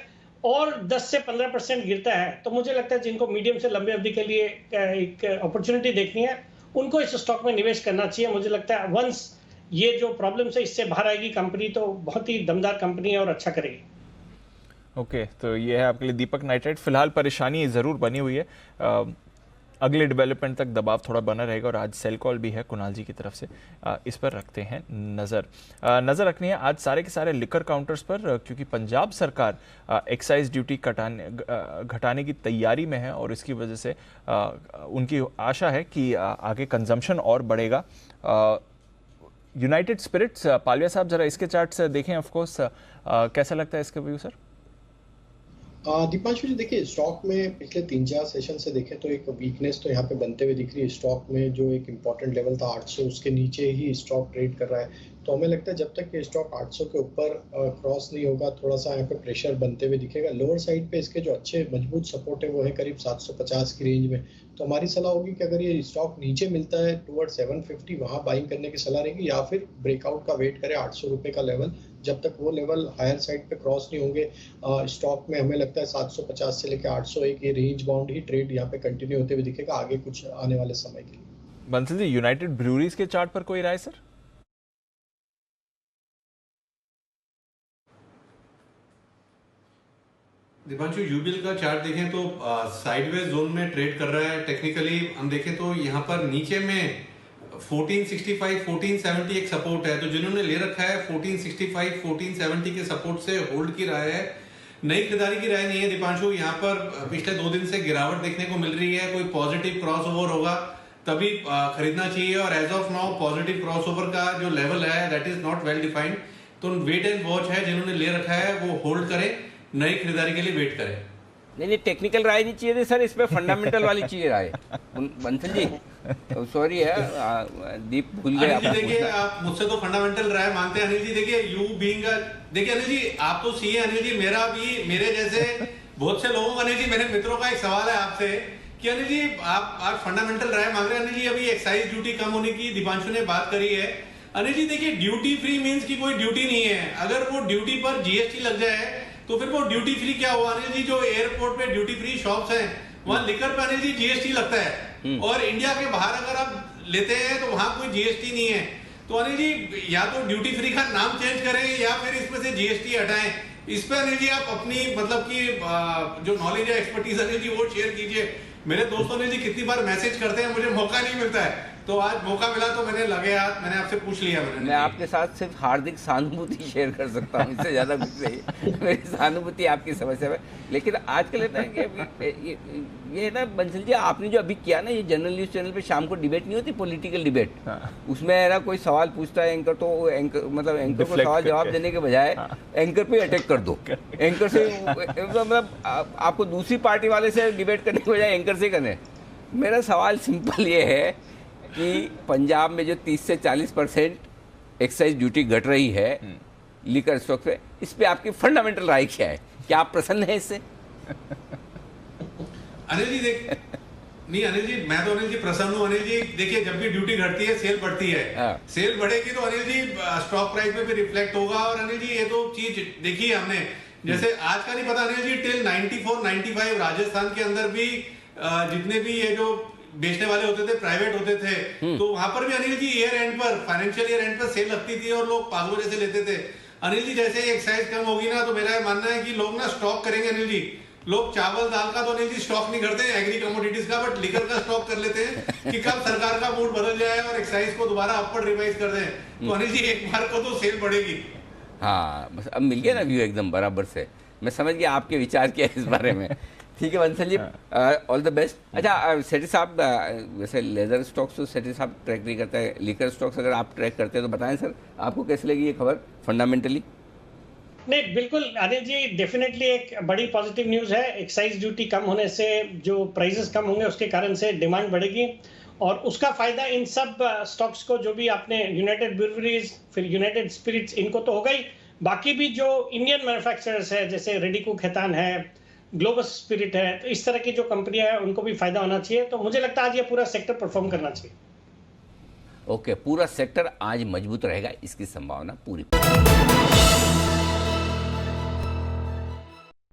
और 10 से 15% गिरता है तो मुझे लगता है जिनको मीडियम से लंबे अवधि के लिए एक अपॉर्चुनिटी देखनी है उनको इस स्टॉक में निवेश करना चाहिए। मुझे लगता है वंस ये जो प्रॉब्लम से इससे बाहर आएगी कंपनी तो बहुत ही दमदार कंपनी है और अच्छा करेगी। ओके, तो ये है आपके लिए दीपक नाइट्राइट। फिलहाल परेशानी ज़रूर बनी हुई है, अगले डेवलपमेंट तक दबाव थोड़ा बना रहेगा और आज सेल कॉल भी है कुणाल जी की तरफ से, इस पर रखते हैं नज़र रखनी है आज सारे के सारे लिकर काउंटर्स पर, क्योंकि पंजाब सरकार एक्साइज ड्यूटी घटाने की तैयारी में है और इसकी वजह से उनकी आशा है कि आगे कंजम्पशन और बढ़ेगा। यूनाइटेड स्पिरिट्स, पालविया साहब जरा इसके चार्ट्स देखें, ऑफकोर्स कैसा लगता है इसका व्यू सर? दीपांशु जी देखिए, स्टॉक में पिछले 3-4 सेशन से देखें तो एक वीकनेस तो यहाँ पे बनते हुए दिख रही है। स्टॉक में जो एक इम्पॉर्टेंट लेवल था 800, उसके नीचे ही स्टॉक ट्रेड कर रहा है, तो हमें लगता है जब तक ये स्टॉक 800 के ऊपर क्रॉस नहीं होगा थोड़ा सा यहाँ पे प्रेशर बनते हुए दिखेगा। लोअर साइड पे इसके जो अच्छे मजबूत सपोर्ट है वो है करीब 750 की रेंज में, तो हमारी सलाह होगी कि अगर ये स्टॉक नीचे मिलता है टुवर्ड 750 वहाँ बाइंग करने की सलाह रहेगी, या फिर ब्रेकआउट का वेट करें 800 रुपये का लेवल। जब तक वो लेवल हायर साइड पे क्रॉस नहीं होंगे स्टॉक में हमें लगता है 750 से लेकर 801 ये रेंज बाउंड ही ट्रेड यहाँ पे कंटिन्यू होते हुए दिखेगा आगे कुछ आने वाले समय के लिए। बंसल जी, यूनाइटेड ब्रूरीज के चार्ट पर कोई राय सर? दीपांशु, यूबीएल का चार्ट देखें तो साइडवेज जोन में ट्रेड कर रहा है। टेक्निकली हम देखें तो यहाँ पर नीचे में 1465 1470 एक सपोर्ट है, तो जिन्होंने ले रखा है 1465 1470 के सपोर्ट से होल्ड की राय है, नई खरीदारी की राय नहीं है। दीपांशु, यहाँ पर पिछले 2 दिन से गिरावट देखने को मिल रही है, कोई पॉजिटिव क्रॉस ओवर होगा तभी खरीदना चाहिए, और as of now positive cross over का जो लेवल है that is not well defined, तो वेट एंड वॉच है। जिन्होंने ले रखा है वो होल्ड करें, नई खरीदारी के लिए वेट करें। नहीं, टेक्निकल राय नहीं चाहिए थी सर, इस पे फंडामेंटल वाली चाहिए राय। बंसल जी सॉरी है, दीप भूल गए। अनिल जी देखिए, आप मुझसे तो फंडामेंटल राय मांगते हैं अनिल जी। देखिए यू बीइंग देखिए अनिल जी, आप तो सीए अनिल जी, मेरे जैसे बहुत से लोगों का अनिल जी, मेरे मित्रों का एक सवाल है आपसे कि अनिल जी आप आज फंडामेंटल राय मांग रहे हैं। अनिल जी अभी एक्साइज ड्यूटी कम होने की दीपांशु ने बात करी है। अनिल जी देखिए, ड्यूटी फ्री मीन्स की कोई ड्यूटी नहीं है। अगर वो ड्यूटी पर जीएसटी लग जाए तो फिर वो ड्यूटी फ्री क्या हुआ अनिल जी? जो एयरपोर्ट पे ड्यूटी फ्री शॉप्स हैं वहां लिकर पे अनिल जी जीएसटी लगता है, और इंडिया के बाहर अगर आप लेते हैं तो वहां कोई जीएसटी नहीं है। तो अनिल जी या तो ड्यूटी फ्री का नाम चेंज करें या फिर इसमें से जीएसटी हटाएं। इस पे अनिल जी आप अपनी मतलब की जो नॉलेज है, एक्सपर्टीज अनिल जी वो शेयर कीजिए। मेरे दोस्तों अनिल जी कितनी बार मैसेज करते हैं, मुझे मौका नहीं मिलता है, तो आज मौका मिला तो मैंने लगे हाथ, मैंने आपसे पूछ लिया। मैं आपके साथ सिर्फ हार्दिक सहानुभूति शेयर कर सकता हूँ, इससे ज़्यादा कुछ नहीं। मेरी सहानुभूति आपकी समस्या में, लेकिन आजकल है ना कि ये ना बंसल जी, आपने जो अभी किया ना, ये जनरल न्यूज़ चैनल पे शाम को डिबेट नहीं होती, पॉलिटिकल डिबेट, उसमें है ना कोई सवाल पूछता है एंकर, तो एंकर मतलब एंकर को सवाल जवाब देने के बजाय एंकर पे अटैक कर दो। एंकर से मतलब आपको दूसरी पार्टी वाले से डिबेट करने के बजाय एंकर से करने। मेरा सवाल सिंपल ये है कि पंजाब में जो 30 से 40% एक्साइज ड्यूटी घट रही है लिकर स्टॉक पे, इस पे आपकी फंडामेंटल राय क्या है? क्या आप प्रसन्न हैं इससे? अनिल जी नहीं अनिल जी, मैं तो अनिल जी प्रसन्न हूँ। अनिल जी देखिए, जब भी ड्यूटी घटती है सेल बढ़ती है, सेल बढ़ेगी तो अनिल जी स्टॉक प्राइस में भी रिफ्लेक्ट होगा। और अनिल जी ये तो चीज देखी है हमने, जैसे आज का नहीं पता अनिल जी, टिल 94-95 राजस्थान के अंदर भी जितने भी ये जो बेचने वाले होते थे प्राइवेट होते थे, तो वहां पर भी अनिल जी ईयर एंड पर, फाइनेंशियल ईयर एंड पर सेल लगती थी और लोग पागलों जैसे लेते थे। अनिल जी जैसे ही एक्साइज कम होगी ना, तो मेरा ये मानना है कि लोग ना स्टॉक करेंगे। अनिल जी लोग चावल दाल का तो अनिल जी स्टॉक नहीं करते हैं, एग्री कमोडिटीज का, बट लिकर का स्टॉक कर लेते हैं कि कब सरकार का मूड बदल जाए और एक्साइज को दोबारा अपवर्ड रिवाइज कर दें। तो अनिल जी एक बार को तो सेल बढ़ेगी। हाँ, बस अब मिल गया ना व्यू एकदम बराबर से। मैं समझ गया आपके विचार क्या है इस बारे में। ठीक है Bansal ji, all the best. अच्छा सेठी साहब, वैसे लेदर स्टॉक्स तो सेठी साहब ट्रैक नहीं करते हैं, लिकर स्टॉक्स अगर आप ट्रैक करते हैं तो बताएं सर, आपको कैसे लगी ये खबर फंडामेंटली? नहीं, बिल्कुल अनिल जी, डेफिनेटली एक बड़ी पॉजिटिव न्यूज़ है। एक्साइज ड्यूटी कम होने से जो प्राइसेस कम होंगे उसके कारण से डिमांड बढ़ेगी और उसका फायदा इन सब स्टॉक्स को, जो भी आपने यूनाइटेड ब्रूवरीज, फिर यूनाइटेड स्पिरिट्स, इनको तो होगा ही, बाकी भी जो इंडियन मैन्युफैक्चरर्स है जैसे रेडिको खैतान है, ग्लोबस स्पिरिट है, तो इस तरह की जो कंपनियां हैं उनको भी फायदा होना चाहिए। तो मुझे लगता है आज ये पूरा सेक्टर परफॉर्म करना चाहिए। ओके, पूरा सेक्टर आज मजबूत रहेगा, इसकी संभावना पूरी।